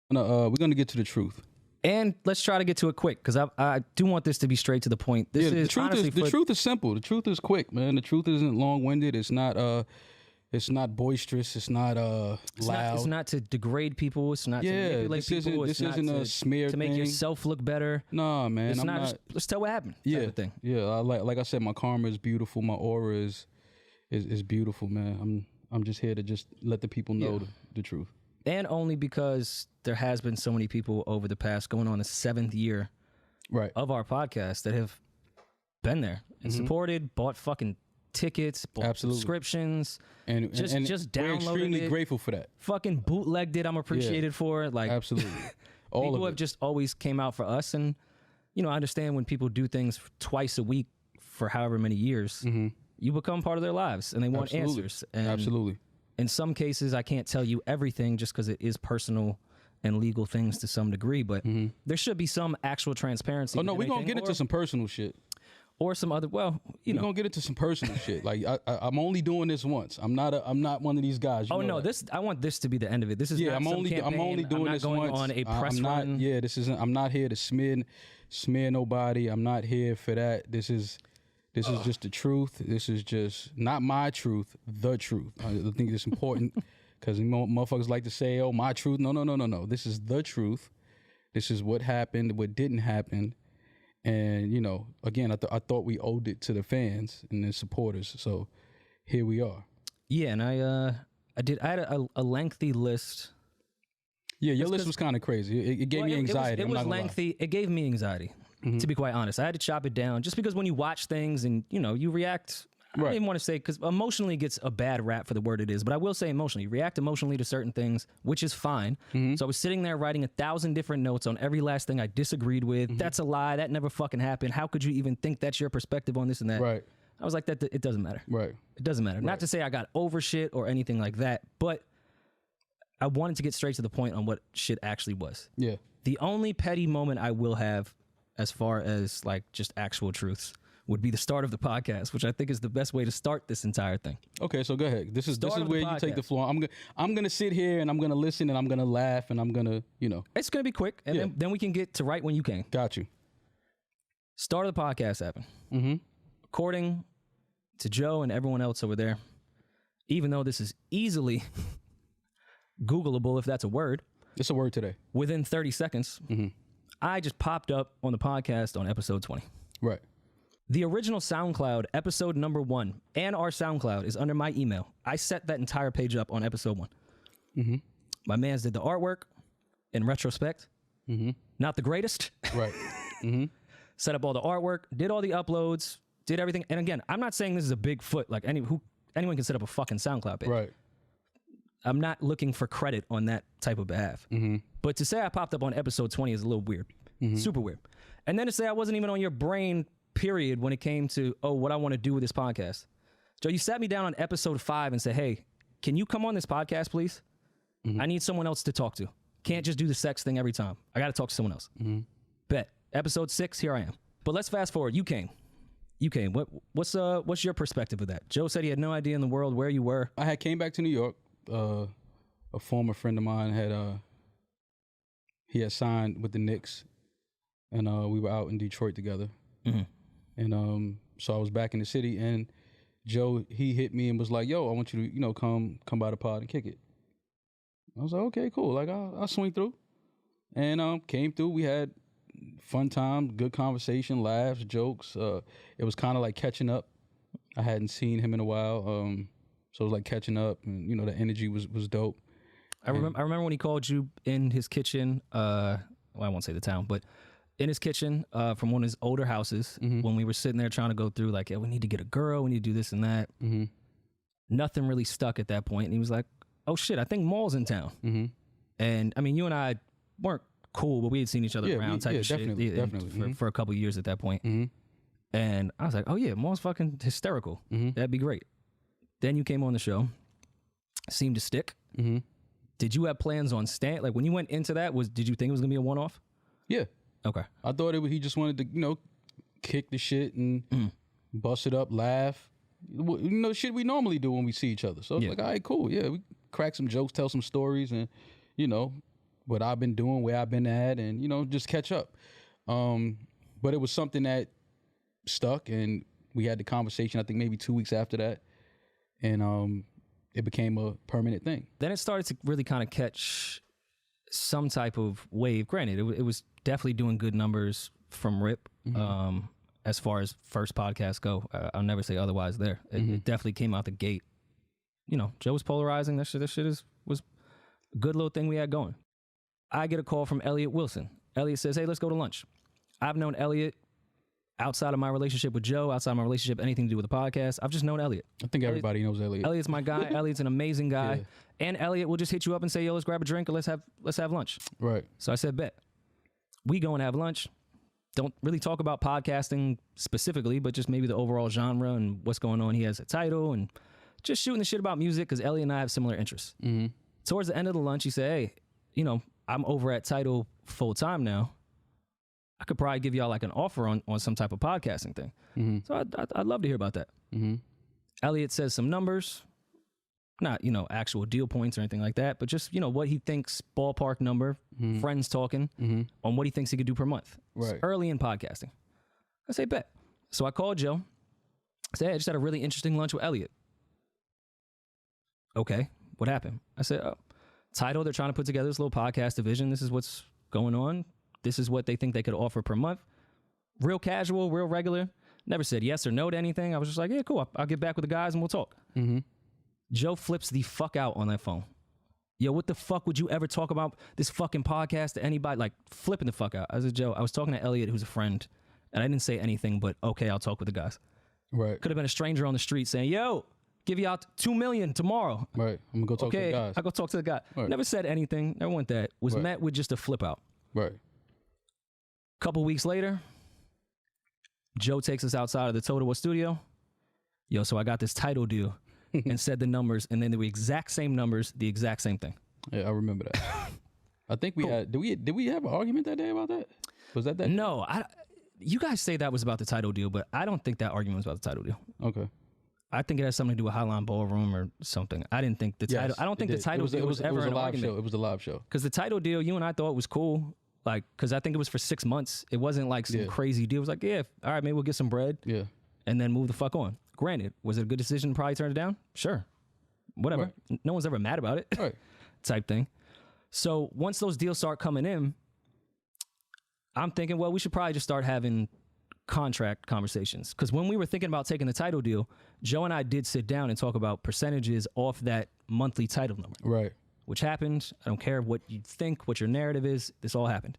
We're gonna get to the truth. And let's try to get to it quick, because I do want this to be straight to the point. This the truth honestly the truth is simple. The truth is quick, man. The truth isn't long-winded. It's not boisterous. It's not loud. It's not to degrade people. It's not to manipulate people. This isn't a smear to make thing. yourself look better. Nah, man. It's I'm not. not Just, let's tell what happened. Yeah, type of thing. Yeah. Like I said, my karma is beautiful. My aura is beautiful, man. I'm just here to just let the people know the truth. And only because there has been so many people over the past, going on the 7th year of our podcast, that have been there and supported, bought fucking tickets, bought subscriptions, and just downloaded we're extremely it, grateful for that. Fucking bootlegged it. I'm appreciated for it. Like, absolutely. People have just always came out for us. And, I understand when people do things twice a week for however many years, you become part of their lives and they want answers. And absolutely. In some cases, I can't tell you everything just because it is personal and legal things to some degree, but there should be some actual transparency. Oh, no, we're going to get into some personal shit. Or some other, we're going to get into some personal shit. Like, I'm only doing this once. I'm not one of these guys. Oh, no, I want this to be the end of it. This is not I'm only doing this going once. On a press run. I'm not here to smear nobody. I'm not here for that. This is just the truth. This is just not my truth, the truth. I think it's important because motherfuckers like to say, oh, my truth. No. This is the truth. This is what happened, what didn't happen. And, again, I thought we owed it to the fans and the supporters. So here we are. Yeah, and I had a lengthy list. Yeah, your list was kind of crazy. It gave me anxiety. It was lengthy. It gave me anxiety. To be quite honest, I had to chop it down just because when you watch things and you react, I don't even want to say, because emotionally gets a bad rap for the word it is, but I will say emotionally. You react emotionally to certain things, which is fine. So I was sitting there writing 1,000 different notes on every last thing I disagreed with. That's a lie. That never fucking happened. How could you even think that's your perspective on this and that? Right. I was like, that it doesn't matter. Right. It doesn't matter. Not to say I got over shit or anything like that, but I wanted to get straight to the point on what shit actually was. Yeah. The only petty moment I will have, as far as like just actual truths, would be the start of the podcast, which I think is the best way to start this entire thing. Okay, so go ahead. This is where you take the floor. I'm gonna sit here and I'm gonna listen and I'm gonna laugh and I'm gonna It's gonna be quick, and then we can get to right when you can. Got you. Start of the podcast happened. According to Joe and everyone else over there, even though this is easily Googleable, if that's a word. It's a word today. Within 30 seconds. I just popped up on the podcast on episode 20. Right. The original SoundCloud, episode number 1, and our SoundCloud is under my email. I set that entire page up on episode 1. My mans did the artwork. In retrospect, not the greatest. Right. Set up all the artwork, did all the uploads, did everything. And again, I'm not saying this is a big foot. Like anyone can set up a fucking SoundCloud page. Right. I'm not looking for credit on that type of behalf. But to say I popped up on episode 20 is a little weird. Super weird. And then to say I wasn't even on your brain, period, when it came to, what I want to do with this podcast. Joe, you sat me down on episode 5 and said, hey, can you come on this podcast, please? I need someone else to talk to. Can't just do the sex thing every time. I got to talk to someone else. Bet. Episode 6, here I am. But let's fast forward. You came. What's your perspective of that? Joe said he had no idea in the world where you were. I came back to New York. A former friend of mine had signed with the Knicks, and we were out in Detroit together. And so I was back in the city, and Joe, he hit me and was like, yo, I want you to come by the pod and kick it. I was like, okay, cool. Like I'll swing through, and came through. We had fun time, good conversation, laughs, jokes. It was kind of like catching up. I hadn't seen him in a while. So it was like catching up, and the energy was dope. I remember when he called you in his kitchen. Well, I won't say the town, but in his kitchen from one of his older houses when we were sitting there trying to go through like, we need to get a girl, we need to do this and that. Nothing really stuck at that point, and he was like, "Oh shit, I think Mal's in town." And I mean, you and I weren't cool, but we had seen each other around type of definitely, shit definitely. For a couple of years at that point. And I was like, "Oh yeah, Mal's fucking hysterical. That'd be great." Then you came on the show, seemed to stick. Did you have plans on staying? Like when you went into that, did you think it was gonna be a one-off? Yeah. Okay. I thought he just wanted to, kick the shit and bust it up, laugh. Shit we normally do when we see each other. So it's like, all right, cool. Yeah, we crack some jokes, tell some stories, and, what I've been doing, where I've been at, and, you know, just catch up. But it was something that stuck, and we had the conversation, I think maybe 2 weeks after that. And it became a permanent thing. Then it started to really kind of catch some type of wave. Granted, it was definitely doing good numbers from rip. As far as first podcasts go, I'll never say otherwise there. It definitely came out the gate. You know, Joe was polarizing. That shit was a good little thing we had going. I get a call from Elliot Wilson. Elliot says, hey, let's go to lunch. I've known Elliot outside of my relationship with Joe, outside of my relationship, anything to do with the podcast. I've just known Elliot. I think everybody knows Elliot. Elliot's my guy. Elliot's an amazing guy. Yeah. And Elliot will just hit you up and say, yo, let's grab a drink and let's have lunch. Right. So I said, bet. We go and have lunch. Don't really talk about podcasting specifically, but just maybe the overall genre and what's going on. He has a title and just shooting the shit about music because Elliot and I have similar interests. Towards the end of the lunch, he said, hey, you know, I'm over at Tidal full time now. I could probably give y'all like an offer on some type of podcasting thing. So I'd love to hear about that. Elliot says some numbers, not, you know, actual deal points or anything like that, but just, you know, what he thinks ballpark number, friends talking on what he thinks he could do per month. Right. Early in podcasting. I say, bet. So I called Joe. I said, hey, I just had a really interesting lunch with Elliot. Okay, what happened? I said, oh, Tidal, they're trying to put together this little podcast division. This is what's going on. This is what they think they could offer per month. Real casual, real regular. Never said yes or no to anything. I was just like, yeah, cool. I'll get back with the guys and we'll talk. Joe flips the fuck out on that phone. Yo, what the fuck would you ever talk about this fucking podcast to anybody? Like, flipping the fuck out. I said, Joe, I was talking to Elliot, who's a friend, and I didn't say anything but, okay, I'll talk with the guys. Right. Could have been a stranger on the street saying, yo, give you out $2 million tomorrow. Right. I'm going to go talk to the guys. I'll go talk to the guy. Right. Never said anything. Never went that. Was met with just a flip out. Right. Couple weeks later, Joe takes us outside of the Totowa studio. Yo, so I got this Tidal deal and said the numbers, and then they were exact same numbers, the exact same thing. Yeah, I remember that. I think we had, did we have an argument that day about that? Was that? No, you guys say that was about the Tidal deal, but I don't think that argument was about the Tidal deal. Okay. I think it has something to do with Highline Ballroom or something. I didn't think the Tidal. I don't think the Tidal deal was ever an argument. It was a live show. Because the Tidal deal, you and I thought was cool. Like, because I think it was for 6 months. It wasn't like some crazy deal. It was like, yeah, all right, maybe we'll get some bread. Yeah. And then move the fuck on. Granted, was it a good decision to probably turn it down? Sure. Whatever. Right. No one's ever mad about it. Right. Type thing. So once those deals start coming in, I'm thinking, well, we should probably just start having contract conversations. Because when we were thinking about taking the Tidal deal, Joe and I did sit down and talk about percentages off that monthly Tidal number. Right. Which happened. I don't care what you think, what your narrative is. This all happened.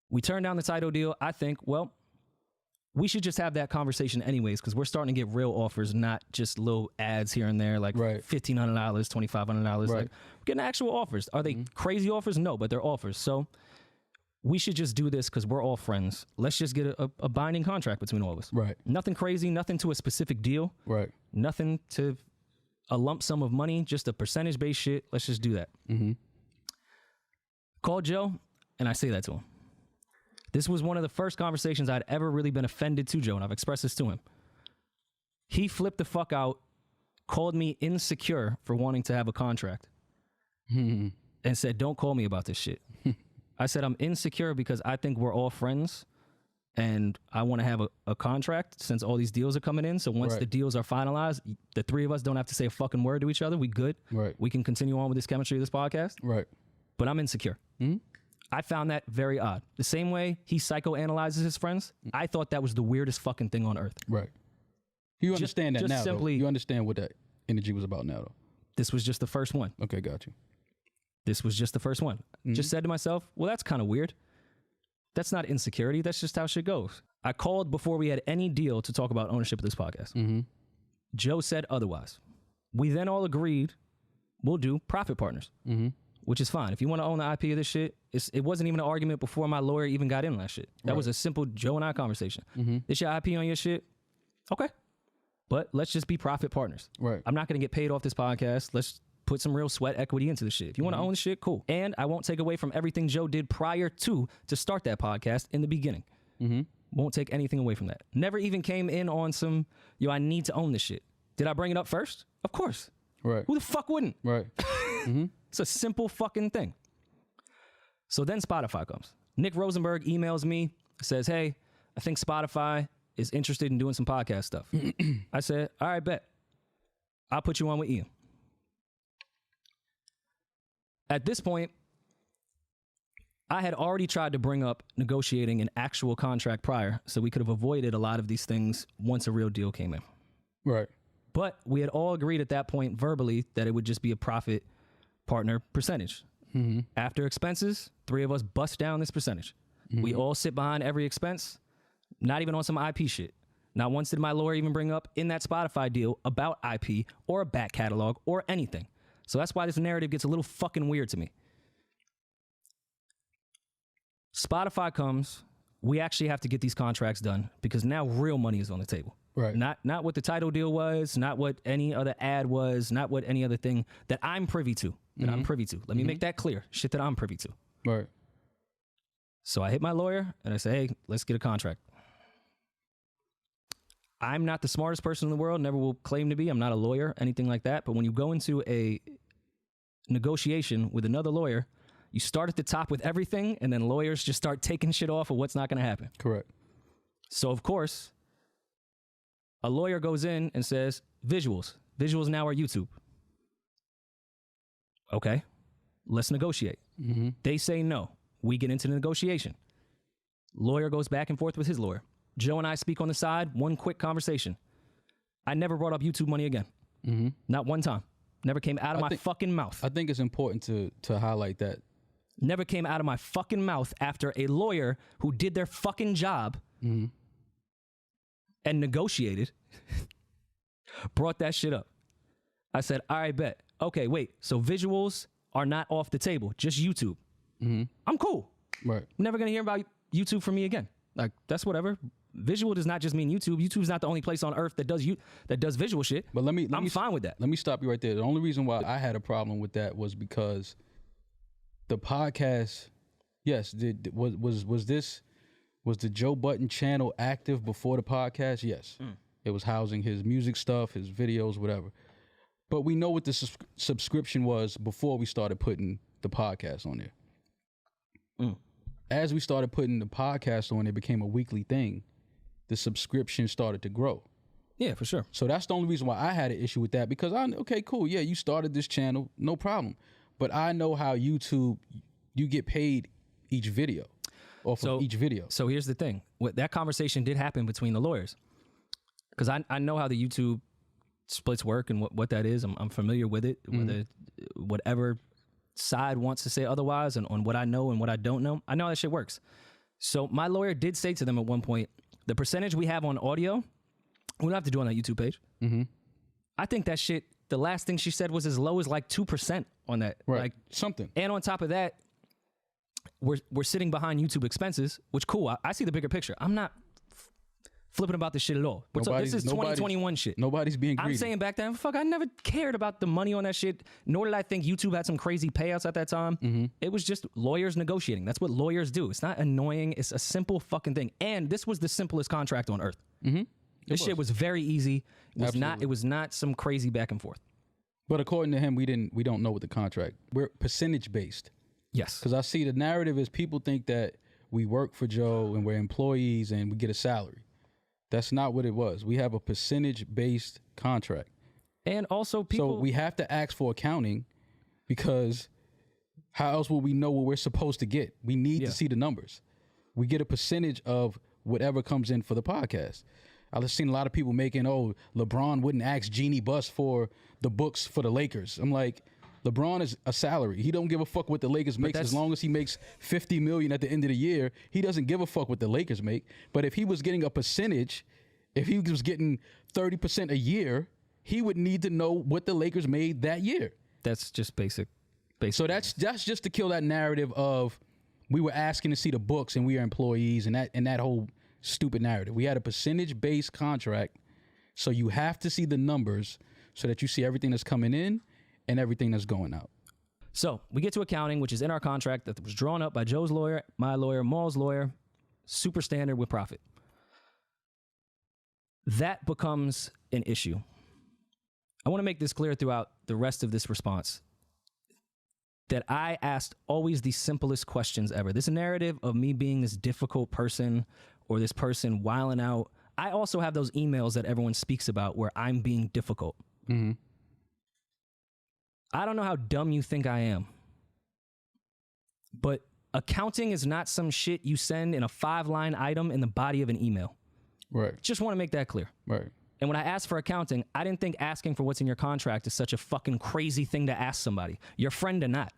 We turned down the Tidal deal. I think, well, we should just have that conversation anyways, because we're starting to get real offers, not just little ads here and there, like $1,500, $2,500. Like, we're getting actual offers. Are they crazy offers? No, but they're offers. So we should just do this because we're all friends. Let's just get a binding contract between all of us. Right. Nothing crazy, nothing to a specific deal. Right. Nothing to a lump sum of money, just a percentage-based shit. Let's just do that. Call Joe, and I say that to him. This was one of the first conversations I'd ever really been offended to Joe, and I've expressed this to him. He flipped the fuck out, called me insecure for wanting to have a contract, and said, don't call me about this shit. I said, I'm insecure because I think we're all friends, and I want to have a contract since all these deals are coming in. So once the deals are finalized, the three of us don't have to say a fucking word to each other. We good. Right. We can continue on with this chemistry of this podcast. Right. But I'm insecure. I found that very odd. The same way he psychoanalyzes his friends, I thought that was the weirdest fucking thing on earth. Right. You understand that now, simply, though. You understand what that energy was about now, though. This was just the first one. Okay, got you. This was just the first one. Just said to myself, well, that's kind of weird. That's not insecurity. That's just how shit goes. I called before we had any deal to talk about ownership of this podcast. Joe said otherwise. We then all agreed we'll do profit partners, which is fine. If you want to own the IP of this shit, it wasn't even an argument before my lawyer even got in on that shit. That was a simple Joe and I conversation. This your IP on your shit? Okay. But let's just be profit partners. Right. I'm not going to get paid off this podcast. Let's put some real sweat equity into the shit. If you want to own the shit, cool. And I won't take away from everything Joe did prior to start that podcast in the beginning. Won't take anything away from that. Never even came in on some, yo, I need to own this shit. Did I bring it up first? Of course. Right. Who the fuck wouldn't? Right. It's a simple fucking thing. So then Spotify comes. Nick Rosenberg emails me, says, hey, I think Spotify is interested in doing some podcast stuff. I said, all right, bet. I'll put you on with Ian. At this point, I had already tried to bring up negotiating an actual contract prior, so we could have avoided a lot of these things once a real deal came in. Right. But we had all agreed at that point verbally that it would just be a profit partner percentage. Mm-hmm. After expenses, 3 of us bust down this percentage. Mm-hmm. We all sit behind every expense, not even on some IP shit. Not once did my lawyer even bring up in that Spotify deal about IP or a back catalog or anything. So that's why this narrative gets a little fucking weird to me. Spotify comes, we actually have to get these contracts done because now real money is on the table. Right. Not what the title deal was, not what any other ad was, not what any other thing that I'm privy to. I'm privy to. Let me make that clear. Shit that I'm privy to. Right. So I hit my lawyer and I say, hey, let's get a contract. I'm not the smartest person in the world, never will claim to be. I'm not a lawyer, anything like that. But when you go into a negotiation with another lawyer, you start at the top with everything, and then lawyers just start taking shit off of what's not going to happen. Correct. So, of course, a lawyer goes in and says, visuals. Visuals now are YouTube. Okay, let's negotiate. Mm-hmm. They say no. We get into the negotiation. Lawyer goes back and forth with his lawyer. Joe and I speak on the side, one quick conversation. I never brought up YouTube money again. Mm-hmm. Not one time. Never came out of my fucking mouth. I think it's important to highlight that. Never came out of my fucking mouth after a lawyer who did their fucking job and negotiated brought that shit up. I said, all right, bet. Okay, wait. So visuals are not off the table, just YouTube. Mm-hmm. I'm cool. Right. Never going to hear about YouTube from me again. Like, that's whatever. Visual does not just mean YouTube. YouTube's not the only place on earth that does visual shit. But I'm fine with that. Let me stop you right there. The only reason why I had a problem with that was because the podcast, yes, was the Joe Budden channel active before the podcast? Yes. It was housing his music stuff, his videos, whatever. But we know what the subscription was before we started putting the podcast on there. As we started putting the podcast on, it became a weekly thing. The subscription started to grow. Yeah, for sure. So that's the only reason why I had an issue with that, because okay, cool. Yeah, you started this channel, no problem. But I know how YouTube, you get paid each video, off of each video. So here's the thing. That conversation did happen between the lawyers. Because I know how the YouTube splits work and what that is. I'm familiar with it. Whether whatever side wants to say otherwise and on what I know and what I don't know, I know how that shit works. So my lawyer did say to them at one point, the percentage we have on audio, we don't have to do on that YouTube page. Mm-hmm. I think that shit, the last thing she said was as low as like 2% on that. Right. Like something. And on top of that, we're sitting behind YouTube expenses, which cool. I see the bigger picture. I'm not flipping about this shit at all. This is 2021 shit. Nobody's being greedy. I'm saying back then, fuck, I never cared about the money on that shit, nor did I think YouTube had some crazy payouts at that time. Mm-hmm. It was just lawyers negotiating. That's what lawyers do. It's not annoying. It's a simple fucking thing. And this was the simplest contract on earth. Mm-hmm. This shit was very easy. It was not some crazy back and forth. But according to him, we don't know what the contract. We're percentage based. Yes. Because I see the narrative is people think that we work for Joe and we're employees and we get a salary. That's not what it was. We have a percentage-based contract. And also people... So we have to ask for accounting because how else will we know what we're supposed to get? We need to see the numbers. We get a percentage of whatever comes in for the podcast. I've seen a lot of people making, LeBron wouldn't ask Jeannie Buss for the books for the Lakers. I'm like, LeBron is a salary. He don't give a fuck what the Lakers makes as long as he makes $50 million at the end of the year. He doesn't give a fuck what the Lakers make. But if he was getting a percentage, if he was getting 30% a year, he would need to know what the Lakers made that year. That's just basic. So that's just to kill that narrative of we were asking to see the books and we are employees and that whole stupid narrative. We had a percentage-based contract, so you have to see the numbers so that you see everything that's coming in and everything that's going out. So we get to accounting, which is in our contract that was drawn up by Joe's lawyer, my lawyer, Mal's lawyer, super standard with profit. That becomes an issue. I want to make this clear throughout the rest of this response. that I asked always the simplest questions ever. This narrative of me being this difficult person or this person wilding out. I also have those emails that everyone speaks about where I'm being difficult. Mm-hmm. I don't know how dumb you think I am, but accounting is not some shit you send in a 5-line item in the body of an email. Right. Just want to make that clear. Right. And when I asked for accounting, I didn't think asking for what's in your contract is such a fucking crazy thing to ask somebody, your friend or not.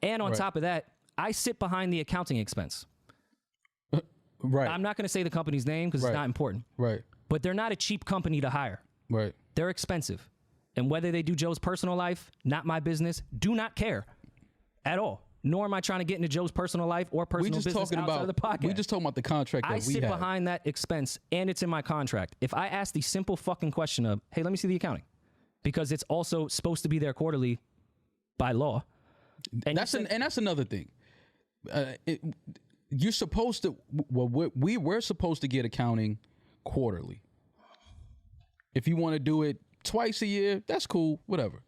And on top of that, I sit behind the accounting expense. Right. I'm not going to say the company's name because it's not important. Right. But they're not a cheap company to hire. Right. They're expensive. And whether they do Joe's personal life, not my business, do not care at all. Nor am I trying to get into Joe's personal life or personal business outside of the podcast. We just talking about the contract that I we sit have. behind that expense, and it's in my contract. If I ask the simple fucking question of, hey, let me see the accounting, because it's also supposed to be there quarterly by law. And that's another thing. You're supposed to. Well, we're supposed to get accounting quarterly. If you want to do it twice a year, that's cool. Whatever.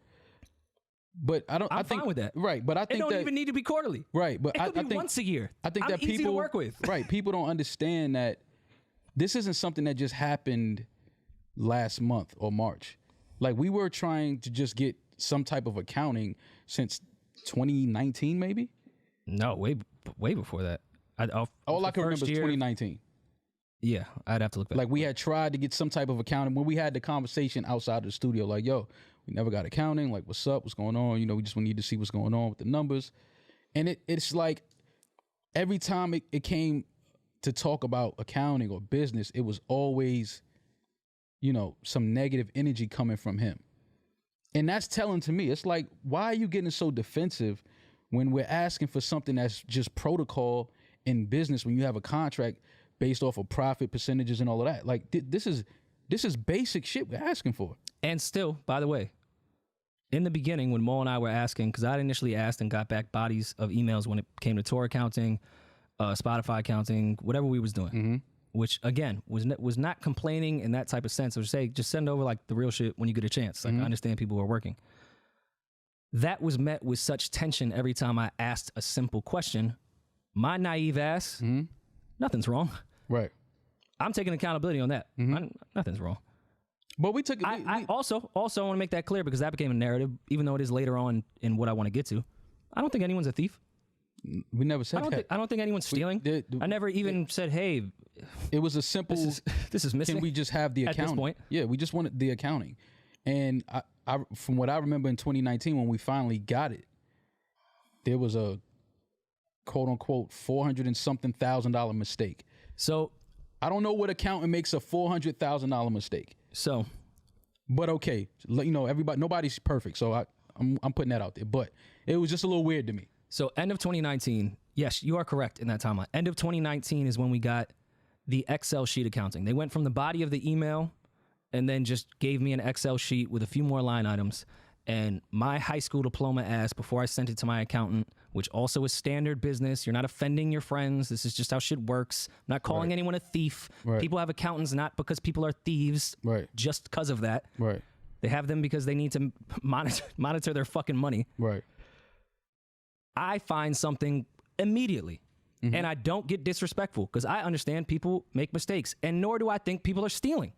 But I'm fine with that. Right, but I think it don't even need to be quarterly. Right, but it could be once a year. I think I'm that easy people to work with. Right, people don't understand that this isn't something that just happened last month or March. Like, we were trying to just get some type of accounting since 2019, maybe. No, way before that. All I can remember is 2019. Yeah, I'd have to look back. Like, we had tried to get some type of accounting when we had the conversation outside of the studio. Like, yo, we never got accounting. Like, what's up? What's going on? You know, we just need to see what's going on with the numbers. And it's like every time it came to talk about accounting or business, it was always, you know, some negative energy coming from him. And that's telling to me. It's like, why are you getting so defensive when we're asking for something that's just protocol in business when you have a contract based off of profit percentages and all of that? Like, this is basic shit we're asking for. And still, by the way, in the beginning when Mal and I were asking, because I initially asked and got back bodies of emails when it came to tour accounting, Spotify accounting, whatever we was doing, which again was not complaining in that type of sense. It was say, just send over like the real shit when you get a chance. Like, I understand people who are working. That was met with such tension every time I asked a simple question. My naive ass, nothing's wrong. Right. I'm taking accountability on that. Nothing's wrong. But we took it. I also want to make that clear because that became a narrative, even though it is later on in what I want to get to. I don't think anyone's a thief. We never said that. I don't think anyone's stealing. I never even said, hey. It was a simple. This is missing. Can we just have the accounting? At this point? Yeah, we just wanted the accounting. And I from what I remember in 2019 when we finally got it, there was a quote unquote $400 and something thousand mistake. So I don't know what accountant makes a $400,000 mistake. So, but okay, you know, nobody's perfect. So I'm putting that out there. But it was just a little weird to me. So end of 2019, yes, you are correct in that timeline. End of 2019 is when we got the Excel sheet accounting. They went from the body of the email and then just gave me an Excel sheet with a few more line items. And my high school diploma asked before I sent it to my accountant, which also is standard business. You're not offending your friends. This is just how shit works. I'm not calling anyone a thief. Right. People have accountants not because people are thieves, just because of that. Right. They have them because they need to monitor their fucking money. Right. I find something immediately, and I don't get disrespectful because I understand people make mistakes, and nor do I think people are stealing.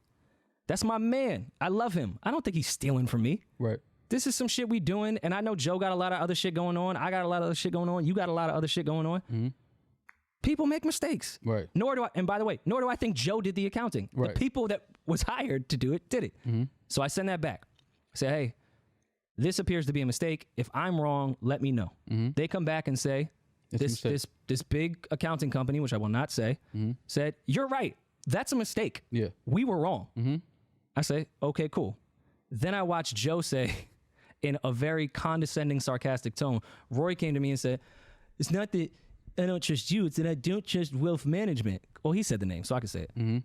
That's my man. I love him. I don't think he's stealing from me. Right. This is some shit we doing, and I know Joe got a lot of other shit going on. I got a lot of other shit going on. You got a lot of other shit going on. People make mistakes. Right. Nor do I, and by the way, nor do I think Joe did the accounting. Right. The people that was hired to do it did it. So I send that back. I say, hey, this appears to be a mistake. If I'm wrong, let me know. They come back and say, this big accounting company, which I will not say, said, you're right. That's a mistake. Yeah. We were wrong. I say, okay, cool. Then I watch Joe say, in a very condescending, sarcastic tone, Rory came to me and said, it's not that I don't trust you, it's that I don't trust wealth management. Well, he said the name, so I can say it.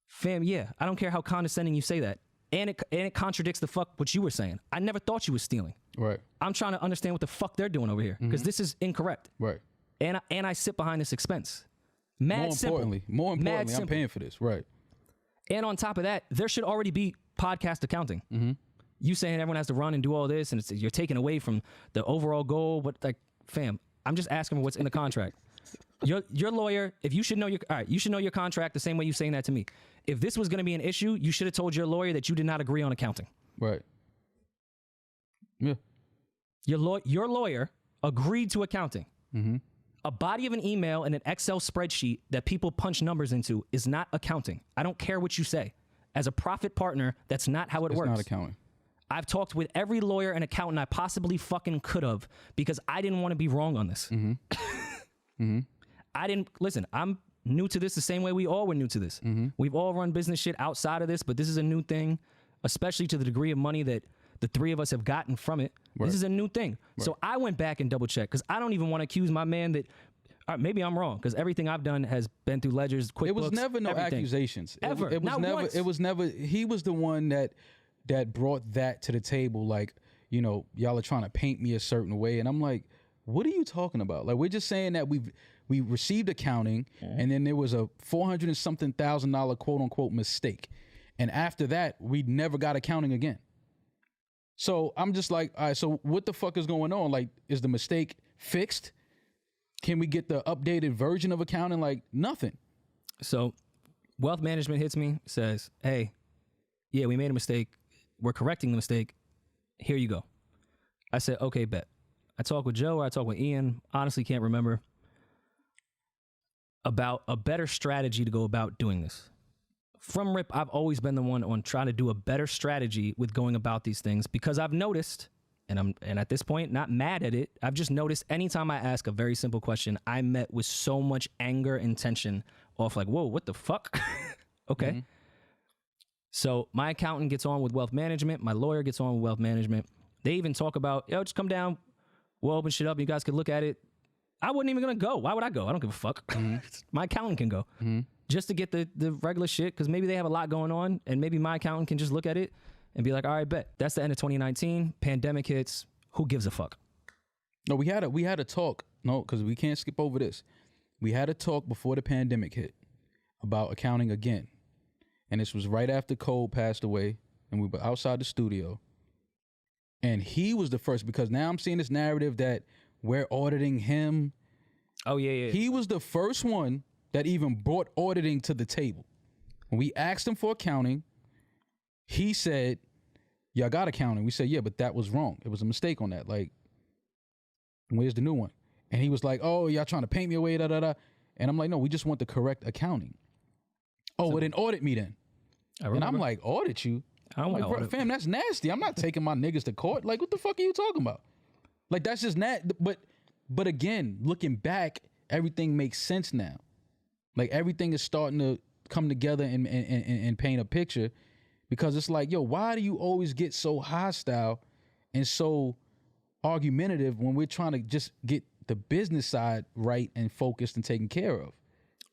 Fam, yeah, I don't care how condescending you say that. And it contradicts the fuck what you were saying. I never thought you were stealing. Right. I'm trying to understand what the fuck they're doing over here, because this is incorrect. Right. And I sit behind this expense. More importantly, I'm paying for this. Right. And on top of that, there should already be podcast accounting. You saying everyone has to run and do all this, and you're taking away from the overall goal. But like, fam, I'm just asking for what's in the contract. Your lawyer, if you should know you should know your contract the same way you're saying that to me. If this was going to be an issue, you should have told your lawyer that you did not agree on accounting. Right. Yeah. Your lawyer agreed to accounting. Mm-hmm. A body of an email and an Excel spreadsheet that people punch numbers into is not accounting. I don't care what you say. As a profit partner, that's not how it works. It's not accounting. I've talked with every lawyer and accountant I possibly fucking could have because I didn't want to be wrong on this. Mm-hmm. Mm-hmm. Listen, I'm new to this the same way we all were new to this. Mm-hmm. We've all run business shit outside of this, but this is a new thing, especially to the degree of money that the three of us have gotten from it. Right. This is a new thing. Right. So I went back and double checked because I don't even want to accuse my man that maybe I'm wrong because everything I've done has been through ledgers, QuickBooks. It was never no everything. accusations. Ever. It was Not never. once. It was never. He was the one that brought that to the table. Like, you know, y'all are trying to paint me a certain way, and I'm like, what are you talking about? Like, we're just saying that we received accounting, and then there was a $400 and something thousand quote unquote mistake, and after that we never got accounting again. So I'm just like, all right, so what the fuck is going on? Like, is the mistake fixed? Can we get the updated version of accounting? Like, nothing. So wealth management hits me, says, hey, yeah, we made a mistake. We're correcting the mistake. Here you go. I said, okay, bet. I talked with Joe or I talked with Ian. Honestly, can't remember. About a better strategy to go about doing this. From RIP, I've always been the one on trying to do a better strategy with going about these things because I've noticed, and at this point not mad at it, I've just noticed anytime I ask a very simple question, I'm met with so much anger and tension off like, whoa, what the fuck? Okay. Mm-hmm. So my accountant gets on with wealth management. My lawyer gets on with wealth management. They even talk about, yo, just come down. We'll open shit up. You guys could look at it. I wasn't even going to go. Why would I go? I don't give a fuck. Mm-hmm. My accountant can go. Mm-hmm. Just to get the regular shit, because maybe they have a lot going on, and maybe my accountant can just look at it and be like, all right, bet. That's the end of 2019. Pandemic hits. Who gives a fuck? No, we had a talk. No, because we can't skip over this. We had a talk before the pandemic hit about accounting again. And this was right after Cole passed away, and we were outside the studio. And he was the first, because now I'm seeing this narrative that we're auditing him. Oh, yeah. He was the first one that even brought auditing to the table. When we asked him for accounting, he said, y'all got accounting. We said, yeah, but that was wrong. It was a mistake on that. Like, where's the new one? And he was like, oh, y'all trying to paint me away, da-da-da. And I'm like, no, we just want the correct accounting. Oh, well, then audit me then. And I'm like, audit you? I'm like, bro, fam, that's nasty. I'm not taking my niggas to court. Like, what the fuck are you talking about? Like, that's just but again, looking back, everything makes sense now. Like, everything is starting to come together and paint a picture, because it's like, yo, why do you always get so hostile and so argumentative when we're trying to just get the business side right and focused and taken care of?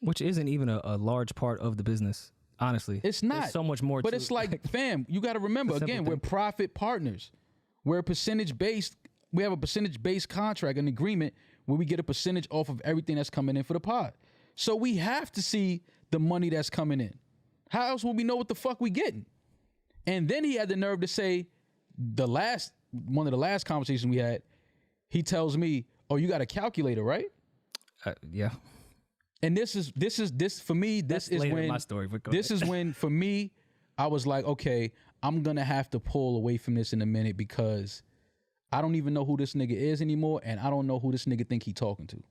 Which isn't even a large part of the business, honestly. It's not. There's so much more but to it's like, fam, you got to remember, again, we're profit partners. We're percentage-based. We have a percentage-based contract, an agreement where we get a percentage off of everything that's coming in for the pod. So we have to see the money that's coming in. How else will we know what the fuck we getting? And then he had the nerve to say, one of the last conversations we had, he tells me, oh, you got a calculator, right? Yeah. And this for me, this is when my story, this is when, for me, I was like, okay, I'm gonna have to pull away from this in a minute, because I don't even know who this nigga is anymore, and I don't know who this nigga think he talking to.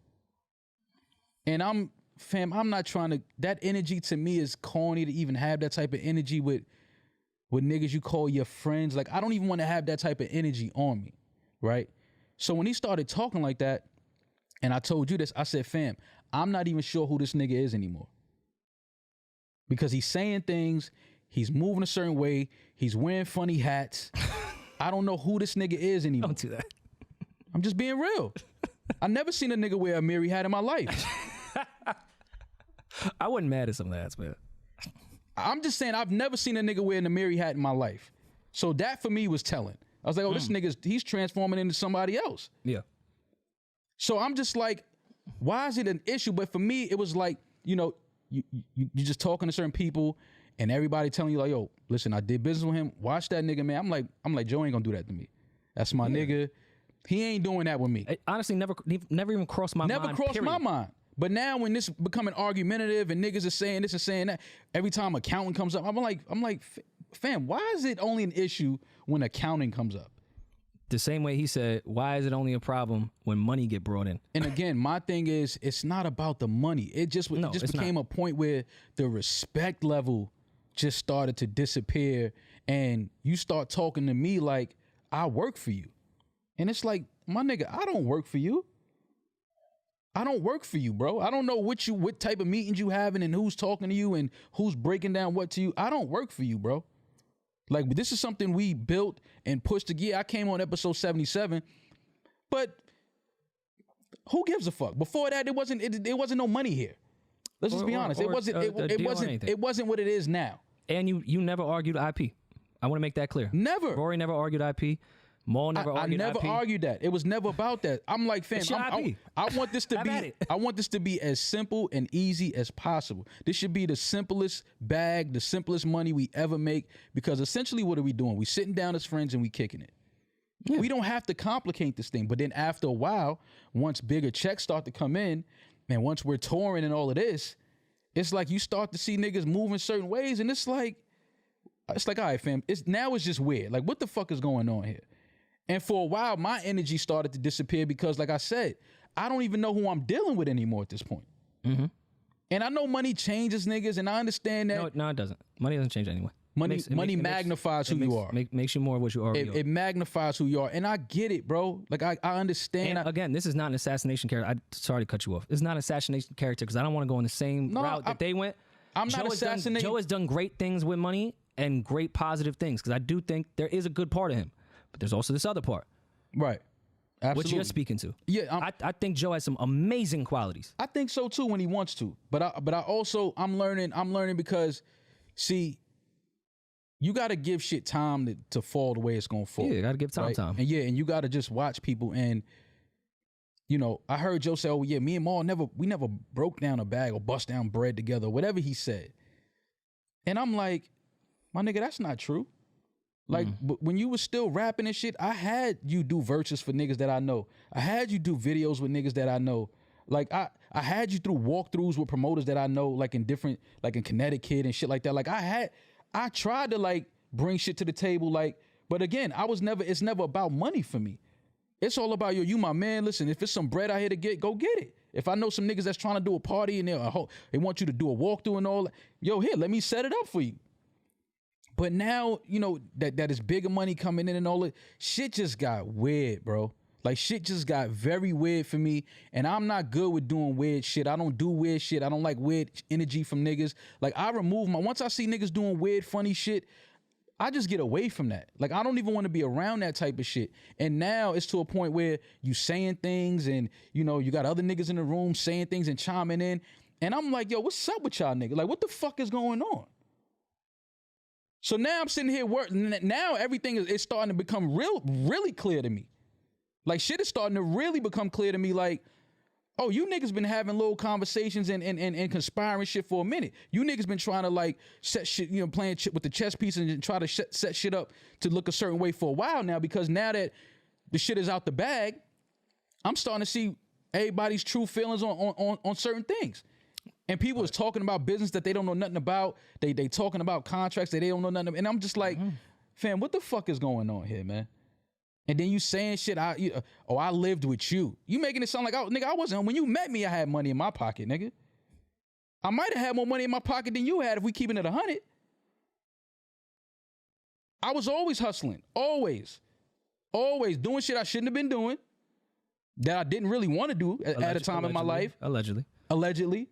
And I'm not trying to, that energy to me is corny to even have that type of energy with niggas you call your friends. Like, I don't even want to have that type of energy on me, right? So when he started talking like that, and I told you this, I said, fam, I'm not even sure who this nigga is anymore. Because he's saying things, he's moving a certain way, he's wearing funny hats. I don't know who this nigga is anymore. Don't do that. I'm just being real. I never seen a nigga wear a Miri hat in my life. I wasn't mad at some of that, man. I'm just saying, I've never seen a nigga wear a Miri hat in my life. So that for me was telling. I was like, oh, this nigga's, he's transforming into somebody else. Yeah. So I'm just like, why is it an issue? But for me, it was like, you know, you just talking to certain people, and everybody telling you like, yo, listen, I did business with him. Watch that nigga, man. I'm like, Joe ain't gonna do that to me. That's my nigga. He ain't doing that with me. It honestly never even crossed my mind. Never crossed my mind. But now when this becoming argumentative and niggas are saying this and saying that, every time accounting comes up, I'm like, fam, why is it only an issue when accounting comes up? The same way he said, why is it only a problem when money get brought in? And again, my thing is, it's not about the money. It just became a point where the respect level just started to disappear, and you start talking to me like I work for you. And it's like, my nigga, I don't work for you. I don't work for you, bro. I don't know what type of meetings you having and who's talking to you and who's breaking down what to you. I don't work for you, bro. Like, this is something we built and pushed to get. I came on episode 77, but who gives a fuck? Before that, it wasn't no money here. Let's just be honest. It wasn't what it is now. And you never argued IP. I want to make that clear. Never. Rory never argued IP. Mal never argued IP. I never argued that. It was never about that. I'm like, fam, I want this to be I want this to be as simple and easy as possible. This should be the simplest bag, the simplest money we ever make, because essentially what are we doing? We sitting down as friends and we kicking it. Yeah. We don't have to complicate this thing. But then after a while, once bigger checks start to come in, and once we're touring and all of this, it's like you start to see niggas moving certain ways, and it's like, all right, fam, it's just weird. Like, what the fuck is going on here? And for a while, my energy started to disappear because, like I said, I don't even know who I'm dealing with anymore at this point. Mm-hmm. And I know money changes niggas, and I understand that. No, it doesn't. Money doesn't change anyway. Money magnifies who you are. Makes you more of what you already are. It magnifies who you are. And I get it, bro. Like, I understand. And again, this is not an assassination character. Sorry to cut you off. It's not an assassination character because I don't want to go in the same route that they went. I'm not assassinating. Joe has done great things with money and great positive things, because I do think there is a good part of him. But there's also this other part. Right. Absolutely. What you're speaking to. Yeah. I think Joe has some amazing qualities. I think so too when he wants to. But I also, I'm learning because, see, you got to give shit time to fall the way it's going to fall. Yeah, you got to give time. And and you got to just watch people. And, you know, I heard Joe say, oh yeah, me and Mal we never broke down a bag or bust down bread together, whatever he said. And I'm like, my nigga, that's not true. Like, when you was still rapping and shit, I had you do verses for niggas that I know. I had you do videos with niggas that I know. Like, I had you through walkthroughs with promoters that I know, like in Connecticut and shit like that. Like, I tried to, like, bring shit to the table, like, but again, it's never about money for me. It's all about, you my man. Listen, if it's some bread out here to get, go get it. If I know some niggas that's trying to do a party and they want you to do a walkthrough and all that, here, let me set it up for you. But now, you know, that is bigger money coming in and all that, shit just got weird, bro. Like, shit just got very weird for me, and I'm not good with doing weird shit. I don't do weird shit. I don't like weird energy from niggas. Like, I remove once I see niggas doing weird, funny shit, I just get away from that. Like, I don't even want to be around that type of shit. And now it's to a point where you saying things and, you know, you got other niggas in the room saying things and chiming in, and I'm like, yo, what's up with y'all niggas? Like, what the fuck is going on? So now I'm sitting here working. Now everything is starting to become really clear to me. Like, shit is starting to really become clear to me. Like, oh, you niggas been having little conversations and conspiring shit for a minute. You niggas been trying to, like, set shit, you know, playing shit with the chess pieces and try to set shit up to look a certain way for a while now, because now that the shit is out the bag, I'm starting to see everybody's true feelings on certain things. And people is talking about business that they don't know nothing about. They talking about contracts that they don't know nothing about. And I'm just like, fam, what the fuck is going on here, man? And then you saying shit, I lived with you. You making it sound like, oh, nigga, I wasn't. When you met me, I had money in my pocket, nigga. I might have had more money in my pocket than you had if we keeping it 100. I was always hustling. Always doing shit I shouldn't have been doing, that I didn't really want to do at a time in my life. Allegedly.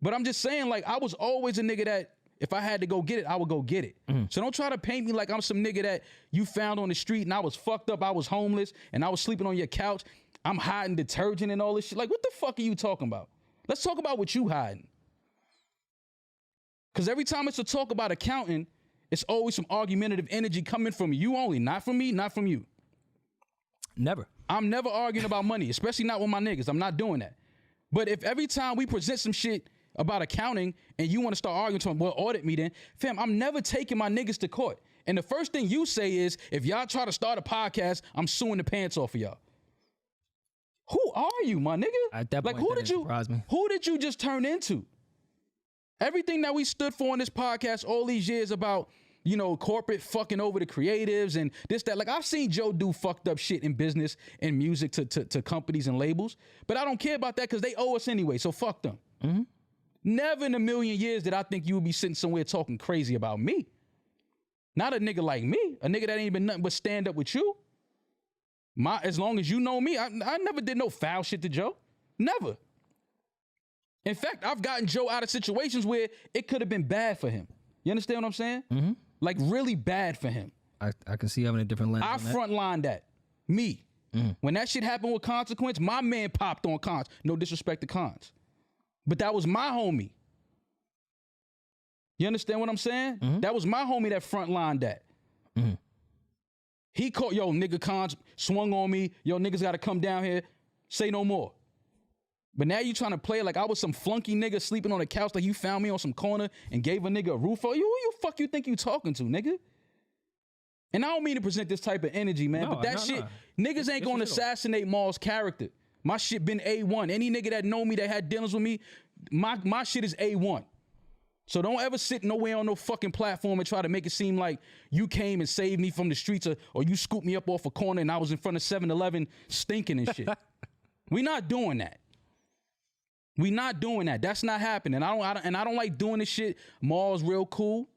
But I'm just saying, like, I was always a nigga that if I had to go get it, I would go get it. So don't try to paint me like I'm some nigga that you found on the street and I was fucked up, I was homeless, and I was sleeping on your couch. I'm hiding detergent and all this shit. Like, what the fuck are you talking about? Let's talk about what you hiding. Because every time it's a talk about accounting, it's always some argumentative energy coming from you only, not from me, not from you. Never. I'm never arguing about money, especially not with my niggas. I'm not doing that. But if every time we present some shit, about accounting and you want to start arguing to them, well, audit me then. Fam, I'm never taking my niggas to court. And the first thing you say is, if y'all try to start a podcast, I'm suing the pants off of y'all. Who are you, my nigga? At that point, who did you just turn into? Everything that we stood for on this podcast all these years about, you know, corporate fucking over the creatives and this, that. Like, I've seen Joe do fucked up shit in business and music to companies and labels, but I don't care about that because they owe us anyway, so fuck them. Mm-hmm. Never in a million years did I think you would be sitting somewhere talking crazy about me. Not a nigga like me, a nigga that ain't been nothing but stand up with you. As long as you know me, I never did no foul shit to Joe. Never. In fact, I've gotten Joe out of situations where it could have been bad for him. You understand what I'm saying? Mm-hmm. Like, really bad for him. I can see having a different lens. I frontlined that. Me. Mm. When that shit happened with Consequence, my man popped on Cons. No disrespect to Cons. But that was my homie. You understand what I'm saying? Mm-hmm. That was my homie that frontlined that. Mm-hmm. He called, yo, nigga, Cons swung on me. Yo, niggas got to come down here. Say no more. But now you trying to play like I was some flunky nigga sleeping on the couch, like you found me on some corner and gave a nigga a roof. Who you fuck you think you talking to, nigga? And I don't mean to present this type of energy, man, but that shit, niggas ain't gonna assassinate Mal's character. My shit been A1. Any nigga that know me that had dealings with me, my shit is A1. So don't ever sit nowhere on no fucking platform and try to make it seem like you came and saved me from the streets or you scooped me up off a corner and I was in front of 7-Eleven stinking and shit. We not doing that. We not doing that. That's not happening. I don't like doing this shit. Mal's real cool.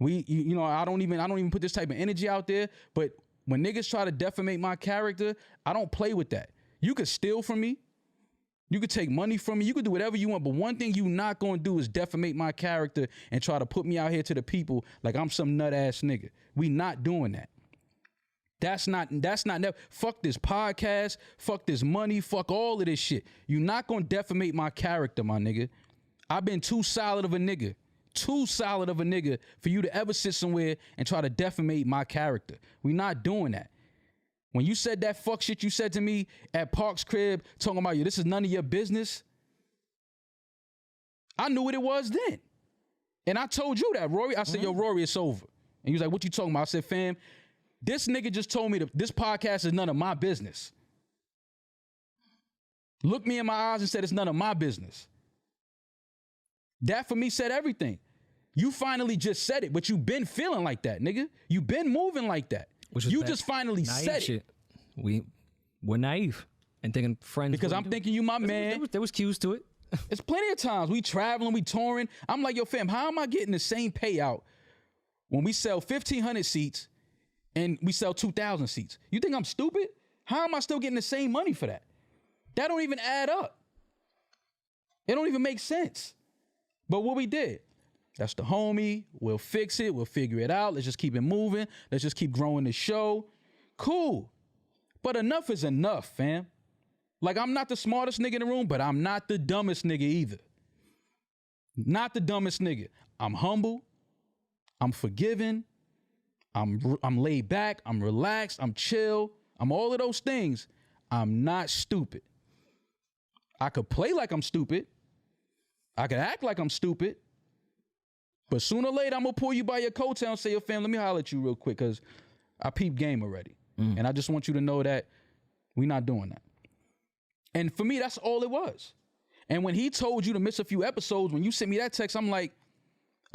I don't even put this type of energy out there. But when niggas try to defamate my character, I don't play with that. You could steal from me. You could take money from me. You could do whatever you want. But one thing you not gonna do is defamate my character and try to put me out here to the people like I'm some nut ass nigga. We not doing that. That's not fuck this podcast, fuck this money, fuck all of this shit. You're not gonna defamate my character, my nigga. I've been too solid of a nigga for you to ever sit somewhere and try to defamate my character. We not doing that. When you said that fuck shit you said to me at Park's crib, talking about you, this is none of your business, I knew what it was then. And I told you that, Rory. I said, yo, Rory, it's over. And he was like, what you talking about? I said, fam, this nigga just told me this podcast is none of my business. Looked me in my eyes and said it's none of my business. That for me said everything. You finally just said it, but you been feeling like that, nigga. You been moving like that. You just finally said shit. We're naive and thinking friends. Because I'm thinking you my man. There was cues to it. It's plenty of times we traveling, we touring. I'm like, yo, fam, how am I getting the same payout when we sell 1,500 seats and we sell 2,000 seats? You think I'm stupid? How am I still getting the same money for that? That don't even add up. It don't even make sense. But what we did, that's the homie. We'll fix it. We'll figure it out. Let's just keep it moving. Let's just keep growing the show. Cool. But enough is enough, fam. Like, I'm not the smartest nigga in the room, but I'm not the dumbest nigga either. Not the dumbest nigga. I'm humble. I'm forgiving. I'm laid back. I'm relaxed. I'm chill. I'm all of those things. I'm not stupid. I could play like I'm stupid. I could act like I'm stupid. But sooner or later, I'm going to pull you by your coattail and say, yo, fam, let me holler at you real quick because I peep game already. And I just want you to know that we're not doing that. And for me, that's all it was. And when he told you to miss a few episodes, when you sent me that text, I'm like,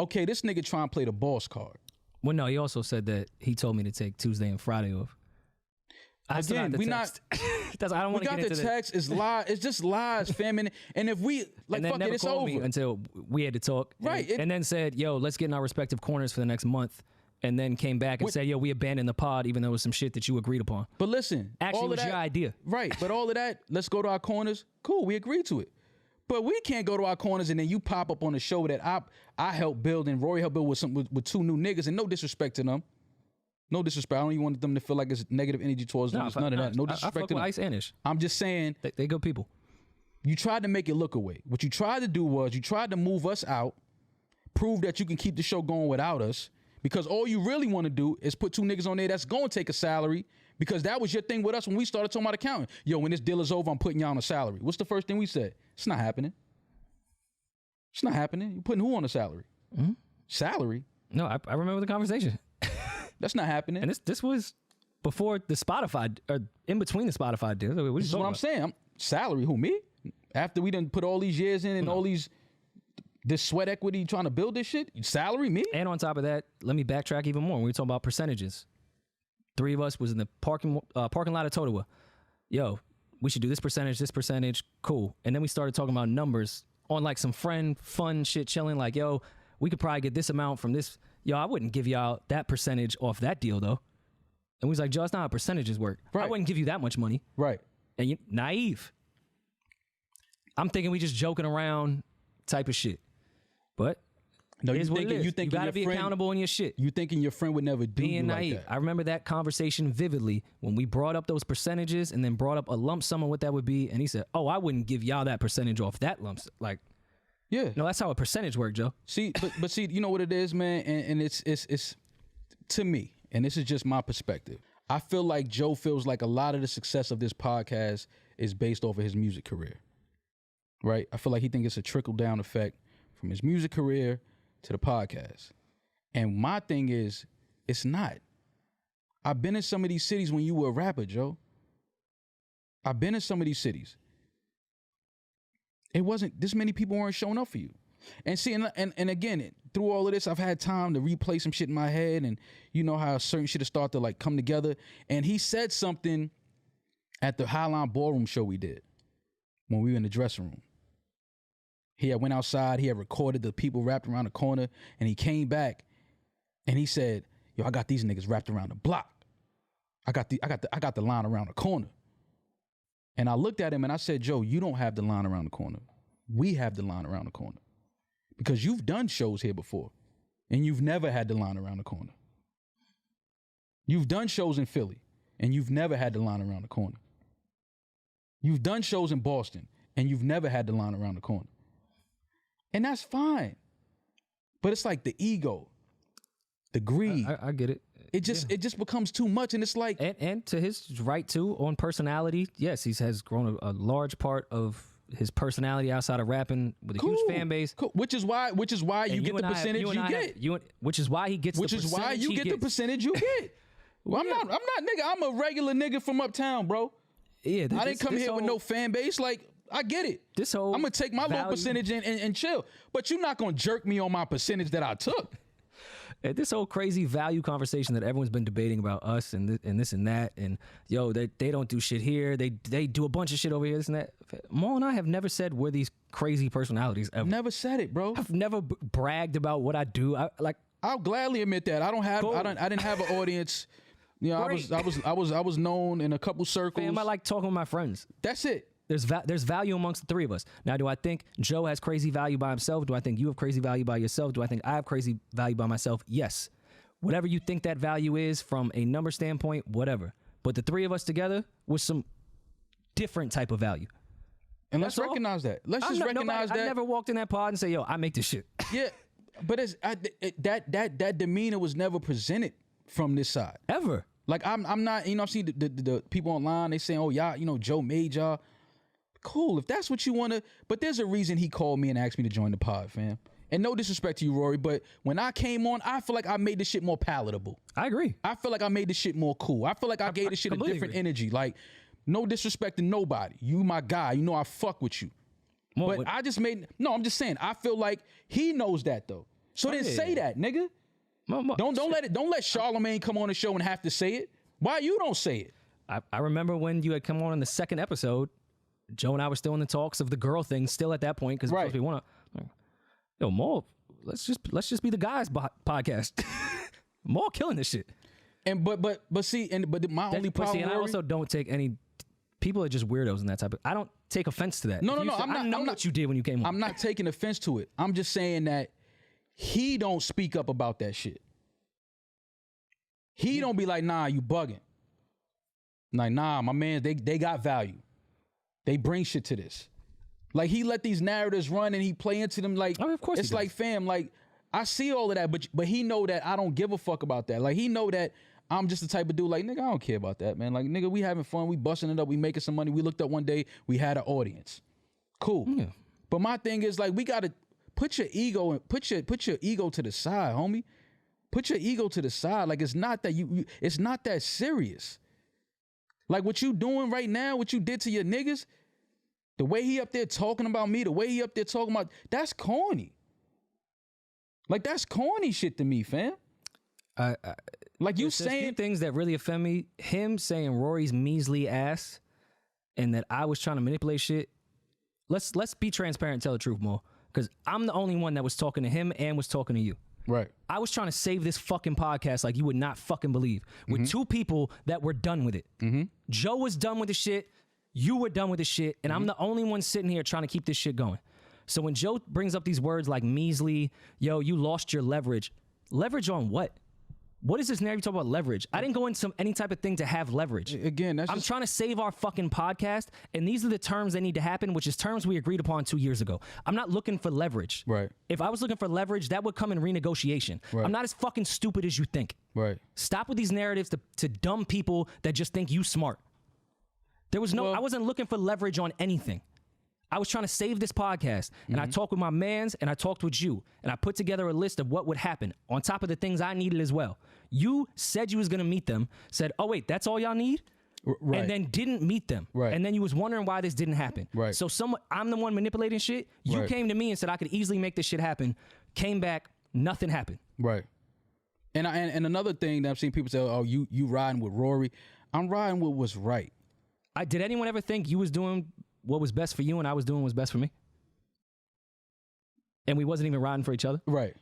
okay, this nigga trying to play the boss card. Well, no, he also said that he told me to take Tuesday and Friday off. Again, we not. That's, I don't want to get into the text. It's lies. It's just lies, fam. And if we like, fuck it, it's over. Me until we had to talk, right? And then said, "Yo, let's get in our respective corners for the next month." And then came back and said, "Yo, we abandoned the pod, even though it was some shit that you agreed upon." But listen, actually, it was your idea, right? But all of that, let's go to our corners. Cool, we agreed to it. But we can't go to our corners and then you pop up on the show that I helped build and Rory helped build with two new niggas, and no disrespect to them. No disrespect. I don't even want them to feel like it's negative energy towards them. It's none of that. No disrespect to them. Ice and Ish. I'm just saying. They good people. You tried to make it look away. What you tried to do was you tried to move us out, prove that you can keep the show going without us, because all you really want to do is put two niggas on there that's going to take a salary, because that was your thing with us when we started talking about accounting. Yo, when this deal is over, I'm putting y'all on a salary. What's the first thing we said? It's not happening. It's not happening. You putting who on the salary? Mm-hmm. Salary? No, I remember the conversation. That's not happening. And this was before the Spotify, or in between the Spotify deal. This is what I'm saying. Salary, who, me? After we done put all these years in and all this sweat equity trying to build this shit, salary, me? And on top of that, let me backtrack even more. When we talk about percentages, 3 of us was in the parking lot of Totowa. Yo, we should do this percentage, cool. And then we started talking about numbers on like some fun shit, chilling. Like, yo, we could probably get this amount from this. Yo, I wouldn't give y'all that percentage off that deal though. And we was like, Joe, that's not how percentages work. Right. I wouldn't give you that much money. Right. And you naive. I'm thinking we just joking around type of shit. But no, you gotta be accountable in your shit. You thinking your friend would never do you naive. Like that. I remember that conversation vividly when we brought up those percentages and then brought up a lump sum of what that would be. And he said, oh, I wouldn't give y'all that percentage off that lump sum. Like, yeah. No, that's how a percentage works, Joe. See, but see, you know what it is, man? And it's to me, and this is just my perspective. I feel like Joe feels like a lot of the success of this podcast is based off of his music career. Right? I feel like he thinks it's a trickle-down effect from his music career to the podcast. And my thing is, it's not. I've been in some of these cities when you were a rapper, Joe. I've been in some of these cities. It wasn't, this many people weren't showing up for you. And see, and again, through all of this, I've had time to replay some shit in my head, and you know how certain shit has started to like come together. And he said something at the Highline Ballroom show we did when we were in the dressing room. He had went outside, he had recorded the people wrapped around the corner, and he came back and he said, yo, I got these niggas wrapped around the block. I got the line around the corner. And I looked at him and I said, Joe, you don't have the line around the corner. We have the line around the corner. Because you've done shows here before and you've never had the line around the corner. You've done shows in Philly and you've never had the line around the corner. You've done shows in Boston and you've never had the line around the corner. And that's fine. But it's like the ego, the greed. I get it. It just becomes too much, and it's like and to his right too on personality. Yes, he has grown a large part of his personality outside of rapping with a huge fan base. Cool. Which is why you get the percentage you get. Which is why he gets. Which is why you get the percentage you get. Well, I'm not nigga. I'm a regular nigga from uptown, bro. Yeah, I didn't come here with no fan base. Like, I get it. This whole I'm gonna take my low percentage and chill. But you're not gonna jerk me on my percentage that I took. This whole crazy value conversation that everyone's been debating about us and this and that, and yo, they don't do shit here. They do a bunch of shit over here, this and that. Mal and I have never said we're these crazy personalities ever. Never said it, bro. I've never bragged about what I do. I'll gladly admit that. I didn't have an audience. You know, I was known in a couple circles. Fam, I like talking with my friends. That's it. There's value amongst the three of us. Now, do I think Joe has crazy value by himself? Do I think you have crazy value by yourself? Do I think I have crazy value by myself? Yes. Whatever you think that value is from a number standpoint, whatever. But the three of us together with some different type of value. And let's recognize that. Let's just recognize that. I never walked in that pod and say, yo, I make this shit. Yeah, but that demeanor was never presented from this side. Ever. Like, I'm not, you know, I see the people online, they saying, oh, y'all, you know, Joe made y'all. Cool, if that's what you want to, but there's a reason he called me and asked me to join the pod, fam. And no disrespect to you, Rory, but when I came on, I feel like I made this shit more palatable. I agree. I feel like I made this shit more cool. I feel like I gave this shit a different energy. Like, no disrespect to nobody. You my guy. You know I fuck with you. But I'm just saying, I feel like he knows that, though. So then say that, nigga. Don't let Charlamagne come on the show and have to say it. Why you don't say it? I remember when you had come on in the second episode, Joe and I were still in the talks of the girl thing, still at that point, because we want to. Yo, Mal, let's just be the guys podcast. Mal killing this shit. And but my only problem. And I also don't take any. People are just weirdos in that type of. I don't take offense to that. No. I'm not what you did when you came on. I'm not taking offense to it. I'm just saying that he don't speak up about that shit. He don't be like, nah, you bugging. Like, nah, my man, they got value. They bring shit to this. Like, he let these narratives run and he play into them like, of course it's like, fam, like, I see all of that, but he know that I don't give a fuck about that. Like, he know that I'm just the type of dude like, nigga, I don't care about that, man. Like, nigga, we having fun, we busting it up, we making some money. We looked up one day, we had an audience. Cool. Yeah. But my thing is, like, we gotta put your ego to the side, homie. Put your ego to the side. Like, it's not that it's not that serious. Like, what you doing right now, what you did to your niggas, the way he up there talking about me, the way he up there talking about, that's corny. Like, that's corny shit to me, fam. Like, you saying things that really offend me. Him saying Rory's measly ass and that I was trying to manipulate shit. Let's be transparent and tell the truth more. Because I'm the only one that was talking to him and was talking to you. Right. I was trying to save this fucking podcast like you would not fucking believe. With two people that were done with it. Joe was done with the shit. You were done with the shit. And I'm the only one sitting here trying to keep this shit going. So when Joe brings up these words like measly, yo, you lost your leverage. Leverage on what? What is this narrative talk about leverage? I didn't go into any type of thing to have leverage. Again, I'm trying to save our fucking podcast, and these are the terms that need to happen, which is terms we agreed upon 2 years ago. I'm not looking for leverage. Right. If I was looking for leverage, that would come in renegotiation. Right. I'm not as fucking stupid as you think. Right. Stop with these narratives to dumb people that just think you smart. I wasn't looking for leverage on anything. I was trying to save this podcast, and I talked with my mans, and I talked with you, and I put together a list of what would happen on top of the things I needed as well. You said you was going to meet them, said, oh, wait, that's all y'all need? Right. And then didn't meet them. Right. And then you was wondering why this didn't happen. Right. So I'm the one manipulating shit. You came to me and said I could easily make this shit happen. Came back, nothing happened. Right. And another thing that I've seen people say, oh, you riding with Rory. I'm riding with what's right. Did anyone ever think you was doing what was best for you and I was doing what was best for me? And we wasn't even riding for each other? Right.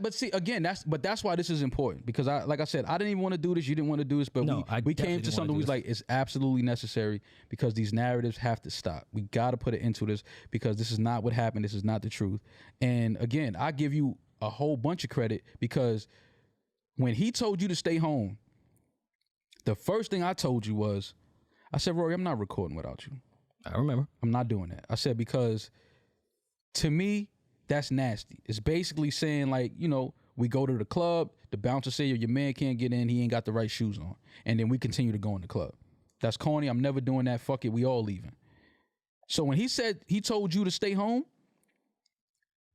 But see, again, that's why this is important, because like I said, I didn't even want to do this. You didn't want to do this, but we came to something. We was like, it's absolutely necessary because these narratives have to stop. We got to put it into this because this is not what happened. This is not the truth. And again, I give you a whole bunch of credit because when he told you to stay home, the first thing I told you was, I said, Rory, I'm not recording without you. I remember. I'm not doing that. I said, because to me, that's nasty. It's basically saying, like, you know, we go to the club, the bouncer say your man can't get in, he ain't got the right shoes on. And then we continue to go in the club. That's corny. I'm never doing that. Fuck it. We all leaving. So when he said he told you to stay home,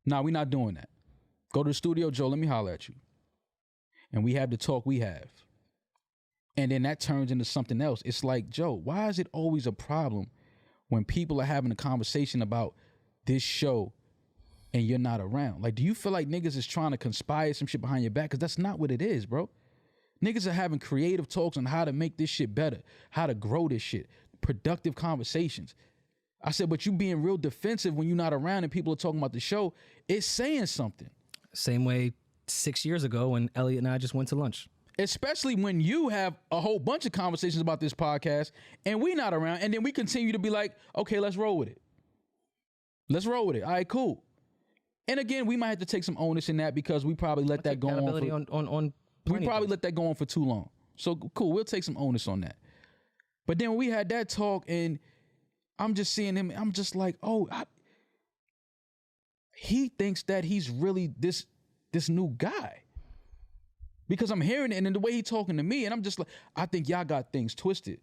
nah, we not doing that. Go to the studio, Joe, let me holler at you. And we have the talk we have. And then that turns into something else. It's like, Joe, why is it always a problem when people are having a conversation about this show and you're not around? Like, do you feel like niggas is trying to conspire some shit behind your back? Because that's not what it is, bro. Niggas are having creative talks on how to make this shit better, how to grow this shit, productive conversations. I said, but you being real defensive when you're not around and people are talking about the show, it's saying something. Same way 6 years ago when Elliot and I just went to lunch. Especially when you have a whole bunch of conversations about this podcast and we not around, and then we continue to be like, okay, let's roll with it. Let's roll with it. All right, cool. And again, we might have to take some onus in that because we probably let that go on. We probably let that go on for too long. So cool, we'll take some onus on that. But then when we had that talk and I'm just seeing him, I'm just like, oh, he thinks that he's really this new guy. Because I'm hearing it and then the way he talking to me, and I'm just like, I think y'all got things twisted.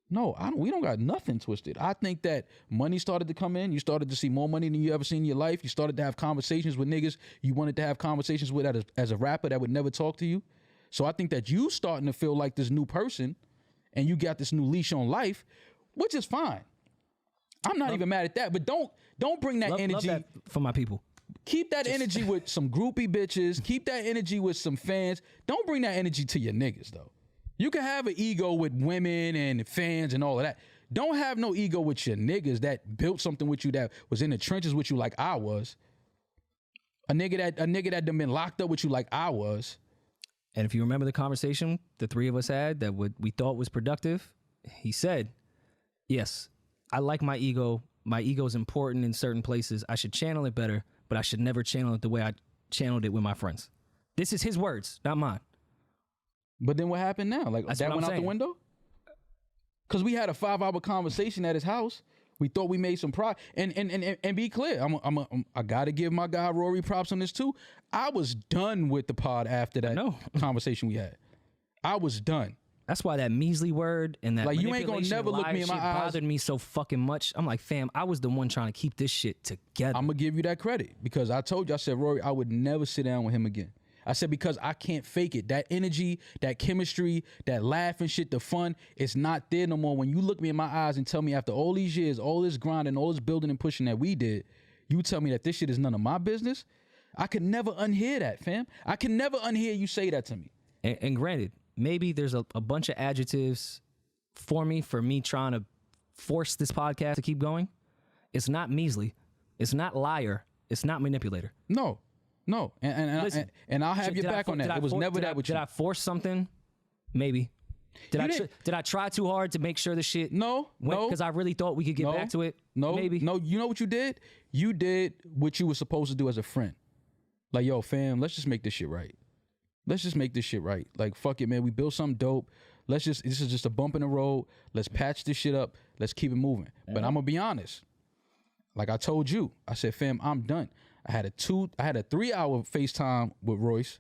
No, we don't got nothing twisted. I think that money started to come in. You started to see more money than you ever seen in your life. You started to have conversations with niggas you wanted to have conversations with as a rapper that would never talk to you. So I think that you starting to feel like this new person and you got this new leash on life, which is fine. I'm not even mad at that, but don't bring that energy. Love that for my people. Keep that energy with some groupie bitches. Keep that energy with some fans. Don't bring that energy to your niggas, though. You can have an ego with women and fans and all of that. Don't have no ego with your niggas that built something with you, that was in the trenches with you like I was. A nigga that done been locked up with you like I was. And if you remember the conversation the three of us had that we thought was productive, he said, yes, I like my ego. My ego is important in certain places. I should channel it better, but I should never channel it the way I channeled it with my friends. This is his words, not mine. But then what happened now? Like, that went out the window? Because we had a 5-hour conversation at his house. We thought we made some progress. And be clear, I got to give my guy Rory props on this too. I was done with the pod after that conversation we had. I was done. That's why that measly word and that Like, you ain't gonna never look me in my eyes. Bothered me so fucking much. I'm like, fam, I was the one trying to keep this shit together. I'm gonna give you that credit because I told you, I said, Rory, I would never sit down with him again. I said, because I can't fake it. That energy, that chemistry, that laugh and shit, the fun, it's not there no more. When you look me in my eyes and tell me after all these years, all this grinding, all this building and pushing that we did, you tell me that this shit is none of my business, I could never unhear that, fam. I can never unhear you say that to me. And granted, maybe there's a bunch of adjectives for me trying to force this podcast to keep going. It's not measly. It's not liar. It's not manipulator. No. Listen, and I'll have your back on that. It was never that with you. Did I force something? Maybe. Did I try too hard to make sure the shit No. because I really thought we could get back to it? No. Maybe. No, you know what you did? You did what you were supposed to do as a friend. Like, yo, fam, let's just make this shit right. Let's just make this shit right. Like, fuck it, man. We built something dope. This is just a bump in the road. Let's patch this shit up. Let's keep it moving. But I'm gonna be honest. Like I told you, I said, fam, I'm done. I had a 3-hour FaceTime with Royce,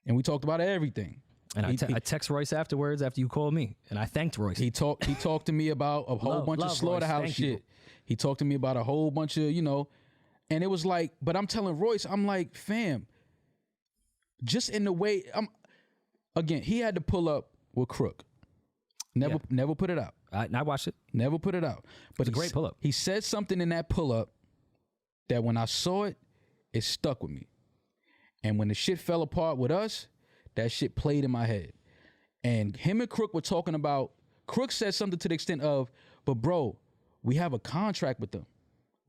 and we talked about everything. And I text Royce afterwards after you called me, and I thanked Royce. He talked to me about a whole bunch of slaughterhouse shit. He talked to me about a whole bunch of, and it was like, but I'm telling Royce, I'm like, fam, just in the way, again, he had to pull up with Crook. Never put it out. I watched it. Never put it out. But it's a great pull up. He said something in that pull up that when I saw it, it stuck with me. And when the shit fell apart with us, that shit played in my head. And him and Crook were talking about, Crook said something to the extent of, but bro, we have a contract with them.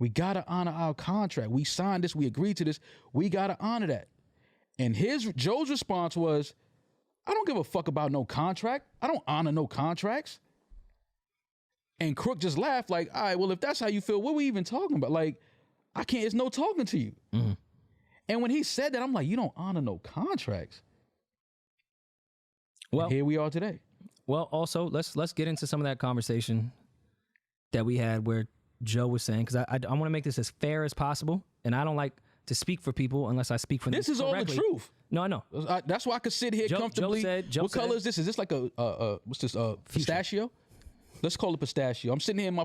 We gotta honor our contract. We signed this, we agreed to this, we gotta honor that. And Joe's response was, I don't give a fuck about no contract. I don't honor no contracts. And Crook just laughed like, all right, well, if that's how you feel, what are we even talking about? Like, it's no talking to you. Mm-hmm. And when he said that, I'm like, you don't honor no contracts. Well, and here we are today. Well, also, let's get into some of that conversation that we had where Joe was saying, because I want to make this as fair as possible, and I don't like to speak for people unless I speak for them. This is correctly. All the truth. No, I know. That's why I could sit here comfortably. What color is this? Is this like what's this? Pistachio? Let's call it pistachio. I'm sitting here in my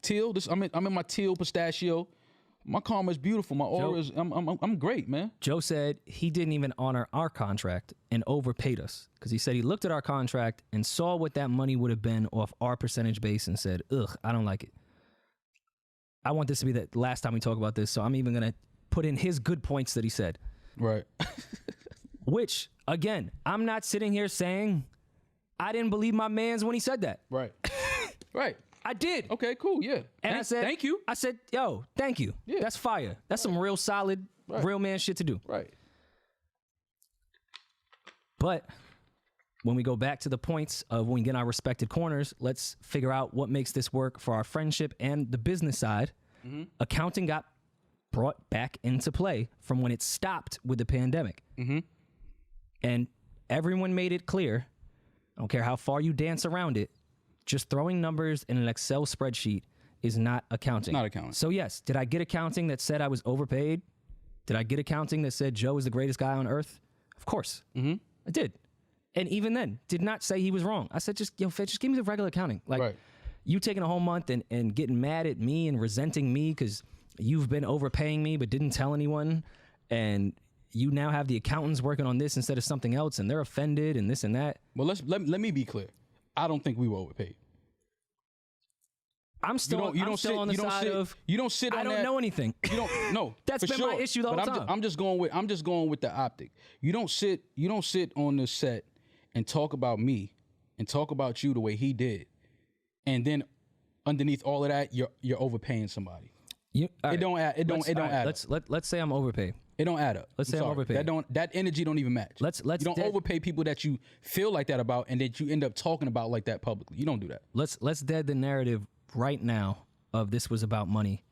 teal. I'm in my teal pistachio. My karma is beautiful. My aura is. I'm great, man. Joe said he didn't even honor our contract and overpaid us because he said he looked at our contract and saw what that money would have been off our percentage base and said, "Ugh, I don't like it." I want this to be the last time we talk about this, so I'm even gonna put in his good points that he said. Right. Which, again, I'm not sitting here saying I didn't believe my mans when he said that. Right. Right. I did. Okay, cool, yeah. And I said, thank you. I said, yo, thank you. Yeah. That's fire. That's some real solid, real man shit to do. Right. But when we go back to the points of when we get in our respected corners, let's figure out what makes this work for our friendship and the business side. Mm-hmm. Accounting got brought back into play from when it stopped with the pandemic. Mm-hmm. And everyone made it clear, I don't care how far you dance around it, just throwing numbers in an Excel spreadsheet is not accounting. Not accounting. So yes, did I get accounting that said I was overpaid? Did I get accounting that said Joe is the greatest guy on earth? Of course. Mm-hmm. I did. And even then, did not say he was wrong. I said, just give me the regular accounting. Like, you taking a whole month and getting mad at me and resenting me because you've been overpaying me but didn't tell anyone, and you now have the accountants working on this instead of something else, and they're offended and this and that. Well, let me be clear. I don't think we were overpaid. I'm still on the side of you don't sit on I don't know anything. You don't know. That's been my issue the whole time. I'm just going with the optic. You don't sit on the set and talk about me and talk about you the way he did, and then underneath all of that, you're overpaying somebody. It don't add up. Let's say I'm overpaid. It don't add up. Let's say I'm overpaid. That energy don't even match. You don't overpay people that you feel like that about and that you end up talking about like that publicly. You don't do that. Let's dead the narrative right now of this was about money.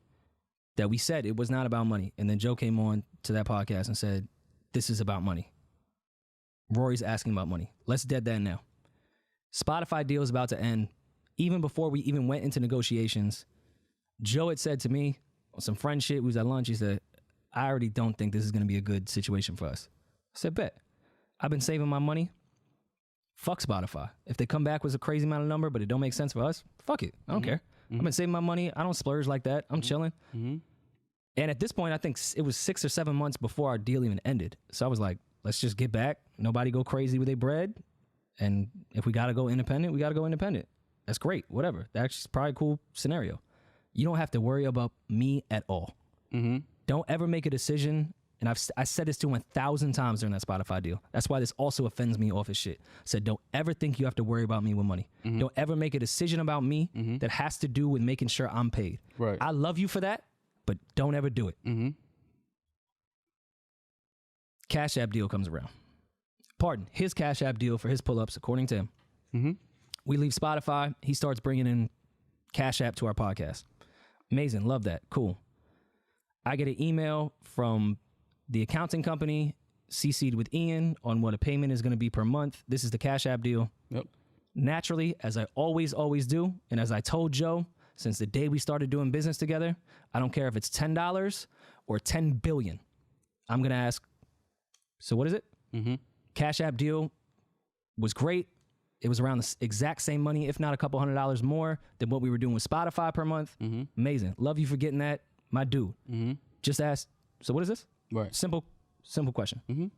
That we said it was not about money. And then Joe came on to that podcast and said, this is about money. Rory's asking about money. Let's dead that now. Spotify deal is about to end. Even before we even went into negotiations, Joe had said to me on some friend shit, we was at lunch, he said, I already don't think this is going to be a good situation for us. I said, bet. I've been saving my money. fuck Spotify. If they come back with a crazy amount of number, but it don't make sense for us, fuck it. I don't care. I've been saving my money. I don't splurge like that. I'm chilling. And at this point, I think it was 6 or 7 months before our deal even ended. So I was like, let's just get back. Nobody go crazy with their bread. And if we got to go independent, we got to go independent. That's great. Whatever. That's probably a cool scenario. You don't have to worry about me at all. Don't ever make a decision. And I said this to him 1,000 times during that Spotify deal. That's why this also offends me off his shit. I said, don't ever think you have to worry about me with money. Don't ever make a decision about me that has to do with making sure I'm paid. Right. I love you for that, but don't ever do it. Cash App deal comes around. Pardon, his Cash App deal for his pull-ups, according to him. We leave Spotify. He starts bringing in Cash App to our podcast. Amazing. Love that. Cool. I get an email from the accounting company, CC'd with Ian, on what a payment is going to be per month. This is the Cash App deal. Yep. Naturally, as I always do, and as I told Joe, since the day we started doing business together, I don't care if it's $10 or $10 billion. I'm going to ask, so what is it? Cash App deal was great. It was around the exact same money, if not a couple $100 more than what we were doing with Spotify per month. Amazing. Love you for getting that, my dude. Just ask, so what is this? Right. Simple question.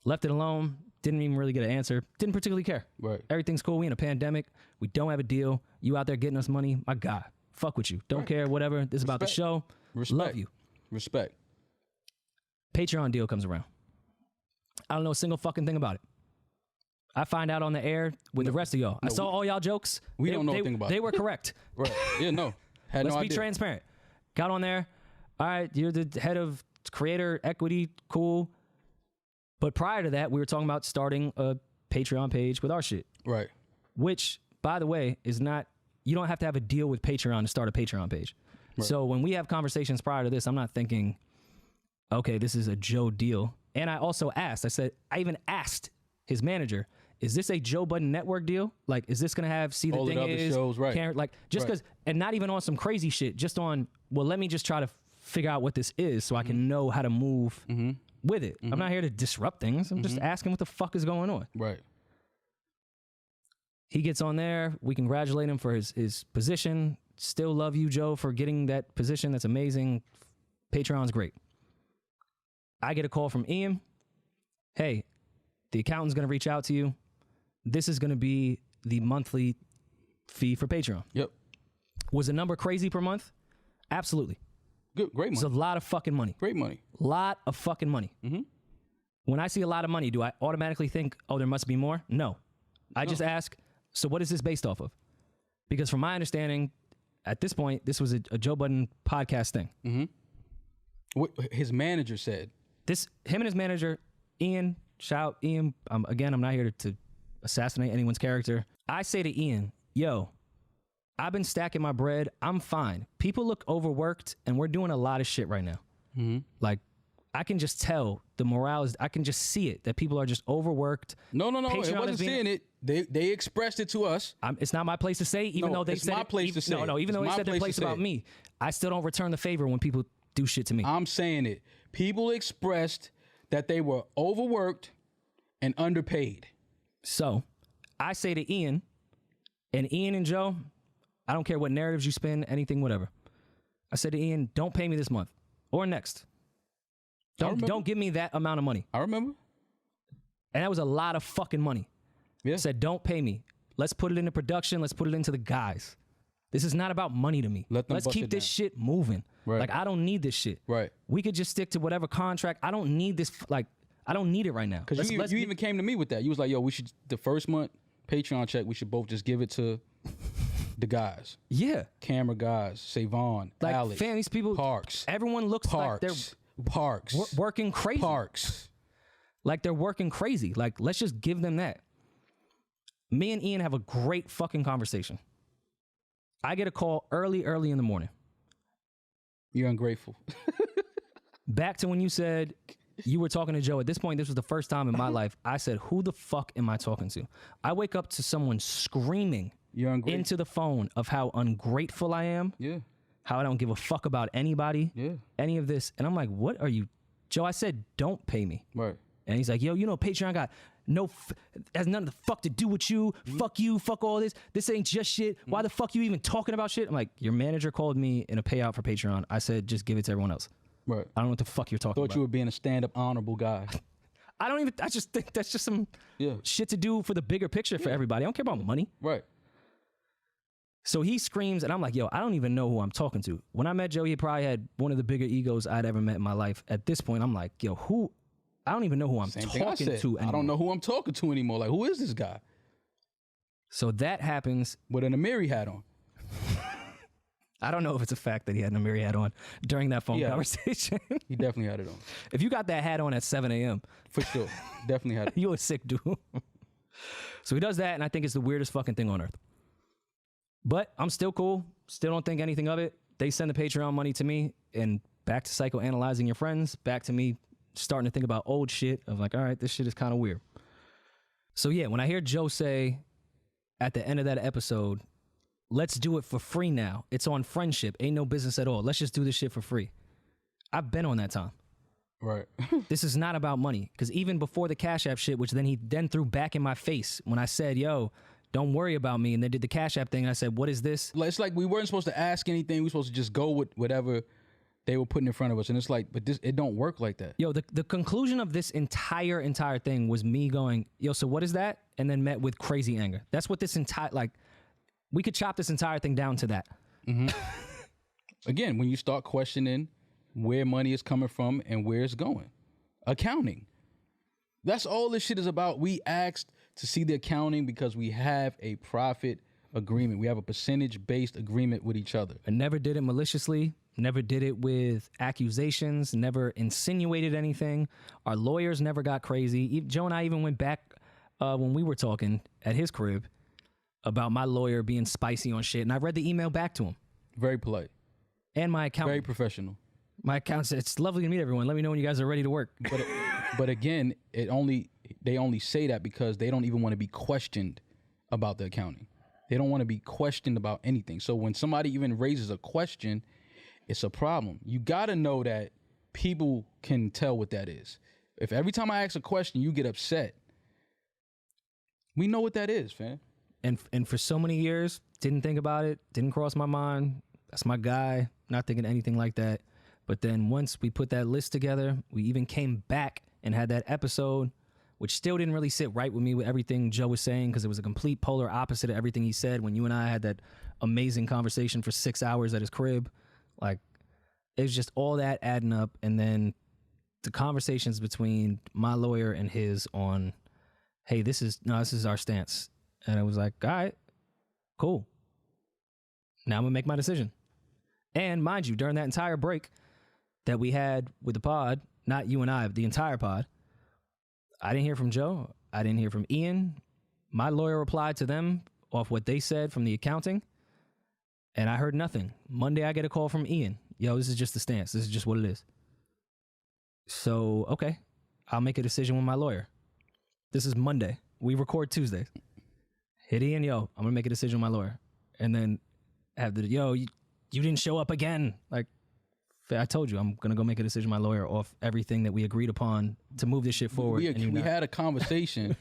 Left it alone. Didn't even really get an answer. Didn't particularly care. Right. Everything's cool. We in a pandemic. We don't have a deal. You out there getting us money. My God. Fuck with you. Don't care. Whatever. This is about the show. Love you. Respect. Patreon deal comes around. I don't know a single fucking thing about it. I find out on the air with the rest of y'all. I saw all y'all jokes. We don't know a thing about it. They were correct. Right. Yeah, no. Had Let's no be idea. transparent. Got on there. All right, you're the head of creator equity. Cool. But prior to that, we were talking about starting a Patreon page with our shit. Right. Which, by the way, is not, you don't have to have a deal with Patreon to start a Patreon page. Right. So when we have conversations prior to this, I'm not thinking, okay, this is a Joe deal. And I also asked, I even asked his manager, is this a Joe Budden Network deal? Like, is this going to have See the all Thing the other Is? shows, right. Karen, like, just because, and not even on some crazy shit, just on, well, let me just try to figure out what this is so I can know how to move with it. I'm not here to disrupt things. I'm just asking what the fuck is going on. Right. He gets on there. We congratulate him for his position. Still love you, Joe, for getting that position. That's amazing. Patreon's great. I get a call from Ian. Hey, the accountant's going to reach out to you. This is going to be the monthly fee for Patreon. Yep. Was the number crazy per month? Absolutely. Good. Great money. It's a lot of fucking money. Great money. Lot of fucking money. When I see a lot of money, do I automatically think, oh, there must be more? No. I just ask, so what is this based off of? Because from my understanding, at this point, this was a Joe Budden podcast thing. What his manager said. Him and his manager, Ian, shout Ian. Again, I'm not here to assassinate anyone's character. I say to Ian, yo, I've been stacking my bread. I'm fine. People look overworked, and we're doing a lot of shit right now. Like, I can just tell the morale is, I can just see it, that people are just overworked. No. Patreon It wasn't seeing it. They expressed it to us. It's not my place to say, even though they said it's my place to say. No, even though they said their place about me, I still don't return the favor when people do shit to me. I'm saying it. People expressed that they were overworked and underpaid. So I say to Ian and Joe, I don't care what narratives you spin, anything, whatever. I said to Ian, don't pay me this month or next. Don't give me that amount of money. I remember. And that was a lot of fucking money. Yeah. I said, don't pay me. Let's put it into production. Let's put it into the guys. This is not about money to me. Let's keep this shit moving. Right. Like, I don't need this shit. Right. We could just stick to whatever contract. I don't need this. Like, I don't need it right now. Because you even came to me with that. You was like, yo, we should, the first month Patreon check, we should both just give it to the guys. Yeah. Camera guys, Savon, like, Alex, fam, these people, Parks. Everyone looks like they're working crazy. Parks. Like, they're working crazy. Like, let's just give them that. Me and Ian have a great fucking conversation. I get a call early in the morning. You're ungrateful. Back to when you said you were talking to Joe. At this point, this was the first time in my life I said, who the fuck am I talking to? I wake up to someone screaming into the phone of how ungrateful I am. Yeah. How I don't give a fuck about anybody. Yeah. Any of this. And I'm like, what are you? Joe, I said, don't pay me. Right. And he's like, yo, you know, Patreon got No, has nothing to fuck to do with you. Fuck you. Fuck all this. This ain't just shit. Why the fuck you even talking about shit? I'm like, your manager called me in a payout for Patreon. I said, just give it to everyone else. Right. I don't know what the fuck you're talking about. Thought you were being a stand-up honorable guy. I just think that's just some shit to do for the bigger picture for everybody. I don't care about money. Right. So he screams, and I'm like, yo, I don't even know who I'm talking to. When I met Joe, he probably had one of the bigger egos I'd ever met in my life. At this point, I'm like, yo, who? I don't even know who I'm talking to anymore. I don't know who I'm talking to anymore. Like, who is this guy? So that happens. With an Amiri hat on. I don't know if it's a fact that he had an Amiri hat on during that phone conversation. He definitely had it on. If you got that hat on at 7 a.m. For sure. Definitely had it. You a sick dude. So he does that, and I think it's the weirdest fucking thing on earth. But I'm still cool. Still don't think anything of it. They send the Patreon money to me, and back to psychoanalyzing your friends, back to me starting to think about old shit of like, all right, this shit is kind of weird. So yeah, when I hear Joe say at the end of that episode, let's do it for free now. It's on friendship. Ain't no business at all. Let's just do this shit for free. I've been on that time. Right. This is not about money. Because even before the Cash App shit, which then he then threw back in my face when I said, yo, don't worry about me. And they did the Cash App thing. And I said, what is this? It's like we weren't supposed to ask anything. We were supposed to just go with whatever they were putting in front of us. And it's like, but it don't work like that. Yo, the conclusion of this entire thing was me going, yo, so what is that? And then met with crazy anger. That's what this entire, like, we could chop this entire thing down to that. Mm-hmm. Again, when you start questioning where money is coming from and where it's going. Accounting. That's all this shit is about. We asked to see the accounting because we have a profit agreement. We have a percentage-based agreement with each other. I never did it maliciously, never did it with accusations, never insinuated anything. Our lawyers never got crazy. Joe and I even went back when we were talking at his crib about my lawyer being spicy on shit, and I read the email back to him. Very polite. And my accountant. Very professional. My accountant said, it's lovely to meet everyone. Let me know when you guys are ready to work. But again, they only say that because they don't even want to be questioned about the accounting. They don't want to be questioned about anything. So when somebody even raises a question, it's a problem. You got to know that people can tell what that is. If every time I ask a question, you get upset, we know what that is, fam. And for so many years, didn't think about it, didn't cross my mind. That's my guy, not thinking anything like that. But then once we put that list together, we even came back and had that episode, which still didn't really sit right with me with everything Joe was saying, because it was a complete polar opposite of everything he said when you and I had that amazing conversation for 6 hours at his crib. Like, it was just all that adding up. And then the conversations between my lawyer and his on, hey, this is our stance. And I was like, all right, cool. Now I'm going to make my decision. And mind you, during that entire break that we had with the pod, not you and I, the entire pod, I didn't hear from Joe. I didn't hear from Ian. My lawyer replied to them off what they said from the accounting, and I heard nothing. Monday, I get a call from Ian. Yo, this is just the stance. This is just what it is. So, okay, I'll make a decision with my lawyer. This is Monday. We record Tuesdays. Hit Ian, yo, I'm going to make a decision with my lawyer. And then have the, yo, you didn't show up again. Like, I told you, I'm going to go make a decision with my lawyer off everything that we agreed upon to move this shit forward. We had a conversation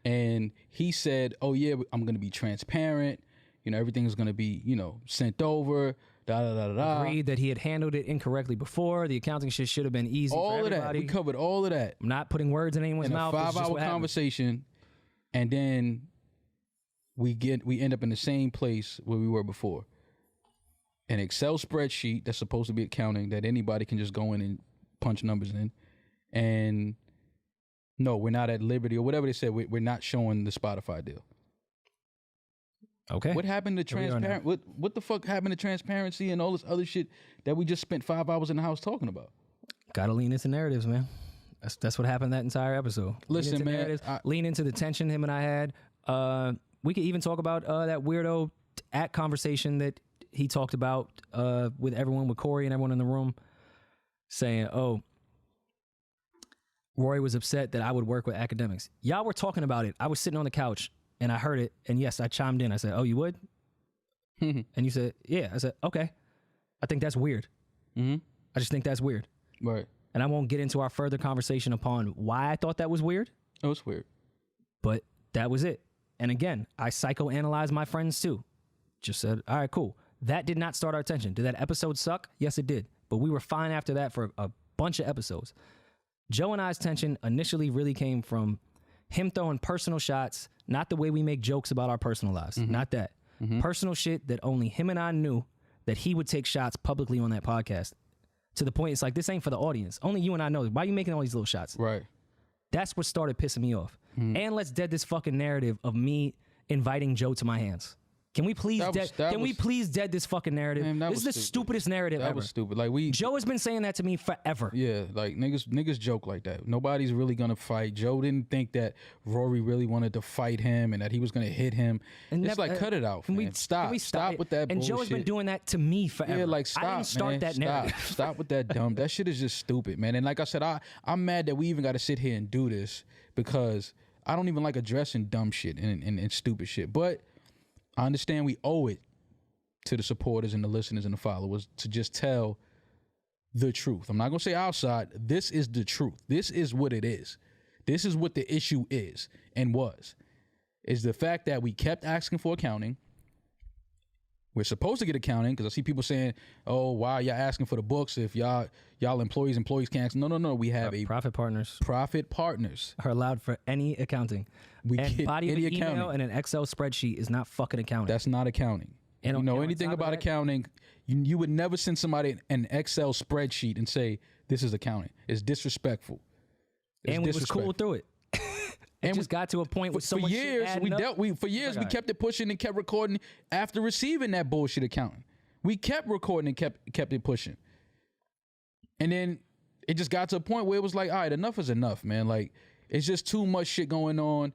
and he said, oh yeah, I'm going to be transparent. You know, everything is going to be, sent over. Agreed that he had handled it incorrectly before. The accounting shit should have been easy for everybody. All of that. We covered all of that. I'm not putting words in anyone's mouth. In a 5-hour conversation. And then we end up in the same place where we were before. An Excel spreadsheet that's supposed to be accounting that anybody can just go in and punch numbers in. And no, we're not at liberty or whatever they said. We're not showing the Spotify deal. Okay. What happened to transparent? What the fuck happened to transparency and all this other shit that we just spent 5 hours in the house talking about? Gotta lean into narratives, man. That's what happened that entire episode. Listen, man. Lean into the tension him and I had. We could even talk about that weirdo conversation that he talked about with everyone, with Corey and everyone in the room, saying, oh, Rory was upset that I would work with academics. Y'all were talking about it. I was sitting on the couch and I heard it. And yes, I chimed in. I said, oh, you would? And you said, yeah. I said, okay. I think that's weird. Mm-hmm. I just think that's weird. Right. And I won't get into our further conversation upon why I thought that was weird. Oh, it's weird. But that was it. And again, I psychoanalyzed my friends too. Just said, all right, cool. That did not start our tension. Did that episode suck? Yes, it did. But we were fine after that for a bunch of episodes. Joe and I's tension initially really came from him throwing personal shots, not the way we make jokes about our personal lives. Not that. Personal shit that only him and I knew, that he would take shots publicly on that podcast. To the point, it's like, this ain't for the audience. Only you and I know. Why are you making all these little shots? Right. That's what started pissing me off. And let's dead this fucking narrative of me inviting Joe to my hands. Can we please please dead this fucking narrative? Man, this is the stupidest narrative ever. That was stupid. Joe has been saying that to me forever. Yeah, like niggas joke like that. Nobody's really gonna fight. Joe didn't think that Rory really wanted to fight him and that he was gonna hit him. And it's like, cut it out, man. Stop with that bullshit. And Joe has been doing that to me forever. Yeah, like, stop, I didn't start that narrative. Stop with that dumb. That shit is just stupid, man. And like I said, I'm mad that we even got to sit here and do this, because I don't even like addressing dumb shit and stupid shit. But I understand we owe it to the supporters and the listeners and the followers to just tell the truth. I'm not going to say outside. This is the truth. This is what it is. This is what the issue is and was. Is the fact that we kept asking for accounting. We're supposed to get accounting, because I see people saying, oh, why are y'all asking for the books if y'all employees can't? No. We have profit partners. Profit partners are allowed for any accounting. And body of an email and an Excel spreadsheet is not fucking accounting. That's not accounting. And you know anything about accounting, you would never send somebody an Excel spreadsheet and say, this is accounting. It's disrespectful. And we was cool through it. And just got to a point with so much shit adding up. We kept it pushing and kept recording after receiving that bullshit accounting. We kept recording and kept it pushing. And then it just got to a point where it was like, all right, enough is enough, man. Like, it's just too much shit going on.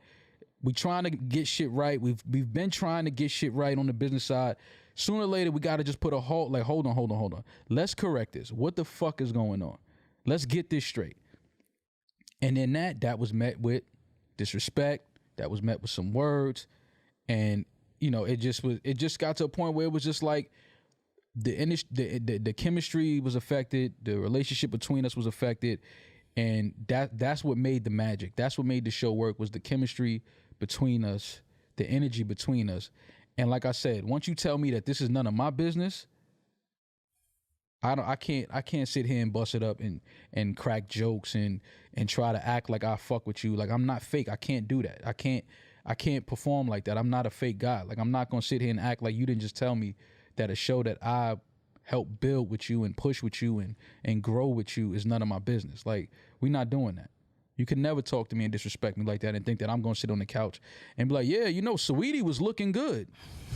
We trying to get shit right. We've been trying to get shit right on the business side. Sooner or later, we got to just put a halt. Like, hold on. Let's correct this. What the fuck is going on? Let's get this straight. And then that was met with disrespect. That was met with some words. And, you know, it just got to a point where it was just like the chemistry was affected. The relationship between us was affected. And that's what made the magic. That's what made the show work, was the chemistry between us, the energy between us. And like I said, once you tell me that this is none of my business, I can't sit here and bust it up and crack jokes and try to act like I fuck with you. Like, I'm not fake. I can't do that. I can't perform like that. I'm not a fake guy. Like, I'm not gonna sit here and act like you didn't just tell me that a show that I helped build with you and push with you and grow with you is none of my business. Like, we're not doing that. You can never talk to me and disrespect me like that and think that I'm gonna sit on the couch and be like, yeah, you know, Saweetie was looking good.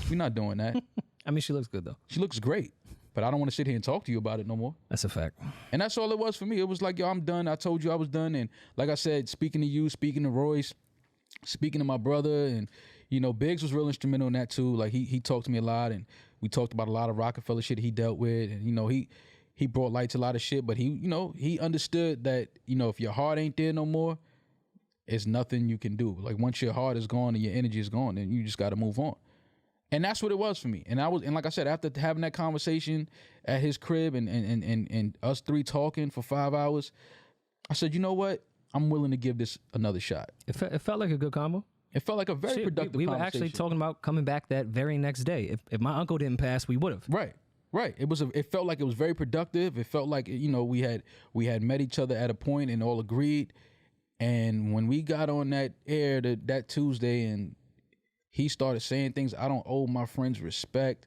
We're not doing that. I mean, she looks good though. She looks great. But I don't want to sit here and talk to you about it no more. That's a fact. And that's all it was for me. It was like, yo, I'm done. I told you I was done. And like I said, speaking to you, speaking to Royce, speaking to my brother, and, you know, Biggs was real instrumental in that too. Like, he talked to me a lot, and we talked about a lot of Rockefeller shit he dealt with. And, you know, he brought light to a lot of shit, but he understood that, you know, if your heart ain't there no more, it's nothing you can do. Like, once your heart is gone and your energy is gone, then you just got to move on. And that's what it was for me. And like I said, after having that conversation at his crib and us three talking for 5 hours, I said, you know what? I'm willing to give this another shot. It felt like a good combo. It felt like a very productive we conversation. were actually talking about coming back that very next day. If my uncle didn't pass, we would have. Right. It felt like it was very productive. It felt like, you know, we had met each other at a point and all agreed. And when we got on that air that Tuesday and he started saying things, I don't owe my friends respect.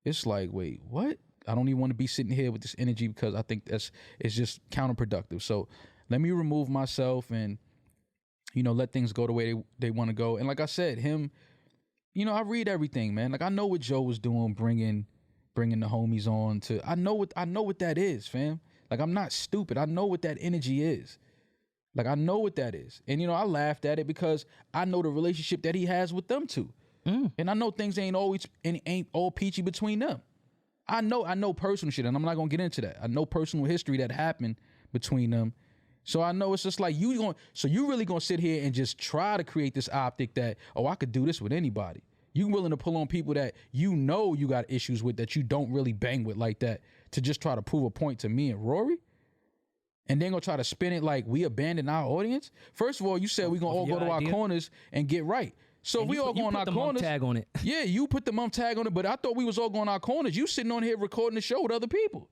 It's like, wait, what? I don't even want to be sitting here with this energy, because I think it's just counterproductive. So let me remove myself and, you know, let things go the way they want to go. And like I said, him, you know, I read everything, man. Like, I know what Joe was doing, bringing the homies on to. I know what that is, fam. Like, I'm not stupid. I know what that energy is. Like, I know what that is. And, you know, I laughed at it because I know the relationship that he has with them two. And I know things ain't all peachy between them. I know personal shit, and I'm not going to get into that. I know personal history that happened between them. So I know it's just like, you really going to sit here and just try to create this optic that, oh, I could do this with anybody. You willing to pull on people that you know you got issues with, that you don't really bang with like that, to just try to prove a point to me and Rory? And then gonna try to spin it like we abandoned our audience. First of all, you said we gonna all go to our corners and get right. So if we all go on our corners, tag on it. Yeah, you put the mum tag on it, but I thought we was all going our corners. You sitting on here recording the show with other people.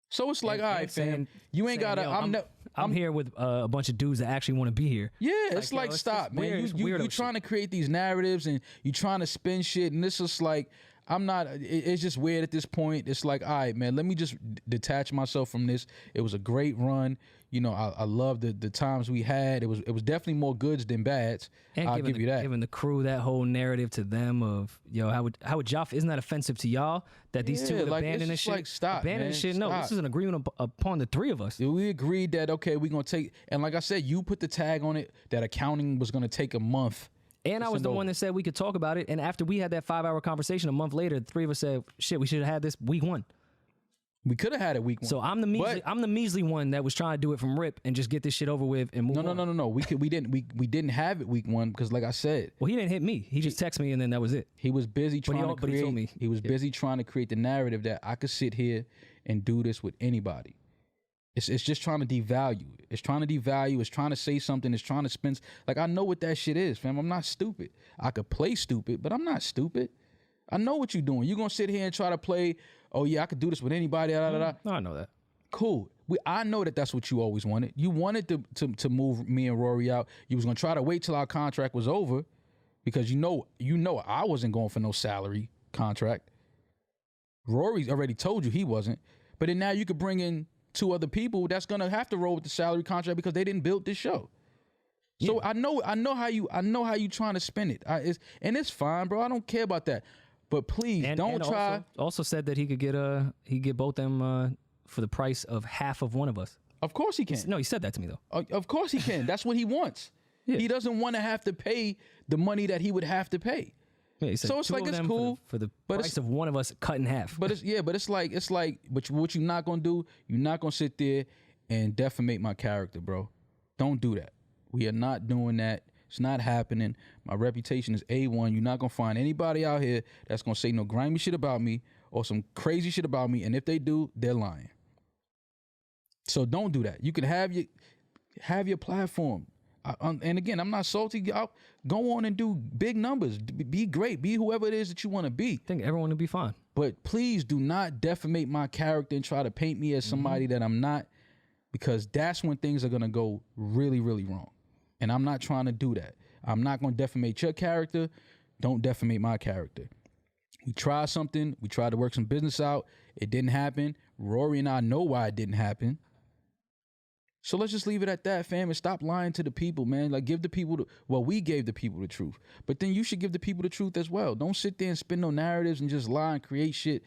So it's like, all right, fam, you ain't gotta. I'm here with a bunch of dudes that actually want to be here. Yeah, it's like stop, man. You trying to create these narratives and you trying to spin shit, and this is like, I'm not. It's just weird at this point. It's like, all right, man, let me just detach myself from this. It was a great run. You know, I love the times we had. It was definitely more goods than bads. And I'll give you that. Giving the crew that whole narrative to them of, yo, how would y'all, isn't that offensive to y'all that these two would abandon this shit? Like, stop, abandon man, this shit. stop. No, this is an agreement upon the three of us. We agreed that, okay, we're going to take, and like I said, you put the tag on it that accounting was going to take a month. And I was the one that said we could talk about it. And after we had that 5-hour conversation a month later, the three of us said, shit, we should have had this week 1. We could have had it week 1. So I'm the measly one that was trying to do it from rip and just get this shit over with and move on. No. We didn't have it week 1 because, like I said, well, he didn't hit me. He just texted me and then that was it. He was busy trying to create. He told me. He was busy trying to create the narrative that I could sit here and do this with anybody. It's just trying to devalue. It's trying to devalue. It's trying to say something. It's trying to spin. Like, I know what that shit is, fam. I'm not stupid. I could play stupid, but I'm not stupid. I know what you're doing. You're going to sit here and try to play, oh, yeah, I could do this with anybody. No, I know that. Cool. I know that that's what you always wanted. You wanted to move me and Rory out. You was going to try to wait till our contract was over because you know I wasn't going for no salary contract. Rory's already told you he wasn't. But then now you could bring in 2 other people that's going to have to roll with the salary contract because they didn't build this show. So I know how you trying to spin it. It's fine, bro. I don't care about that. But please don't try. Also said that he could get both them for the price of half of one of us. Of course he can. No, he said that to me though. Of course he can. That's what he wants. Yeah. He doesn't want to have to pay the money that he would have to pay. Yeah, so it's like, it's cool for the price of one of us cut in half. But it's like but what you're not gonna do, you're not gonna sit there and defamate my character, bro. Don't do that. We are not doing that. It's not happening. My reputation is A1. You're not gonna find anybody out here that's gonna say no grimy shit about me or some crazy shit about me. And if they do, they're lying. So don't do that. You can have your platform. And again, I'm not salty. I'll go on and do big numbers. Be great. Be whoever it is that you want to be. I think everyone will be fine. But please do not defamate my character and try to paint me as somebody that I'm not, because that's when things are going to go really, really wrong. And I'm not trying to do that. I'm not going to defamate your character. Don't defamate my character. We tried something. We tried to work some business out. It didn't happen. Rory and I know why it didn't happen. So let's just leave it at that, fam, and stop lying to the people, man. Like, give the people we gave the people the truth. But then you should give the people the truth as well. Don't sit there and spin no narratives and just lie and create shit.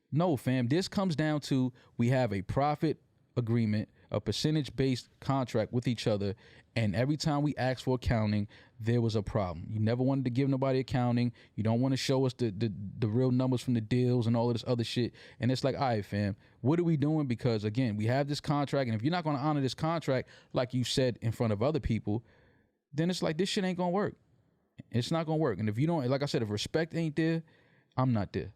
No, fam. This comes down to we have a profit agreement, a percentage-based contract with each other, and every time we asked for accounting, there was a problem. You never wanted to give nobody accounting. You don't want to show us the real numbers from the deals and all of this other shit. And it's like, all right, fam, what are we doing? Because, again, we have this contract, and if you're not going to honor this contract like you said in front of other people, then it's like this shit ain't going to work. It's not going to work. And if you don't, like I said, if respect ain't there, I'm not there.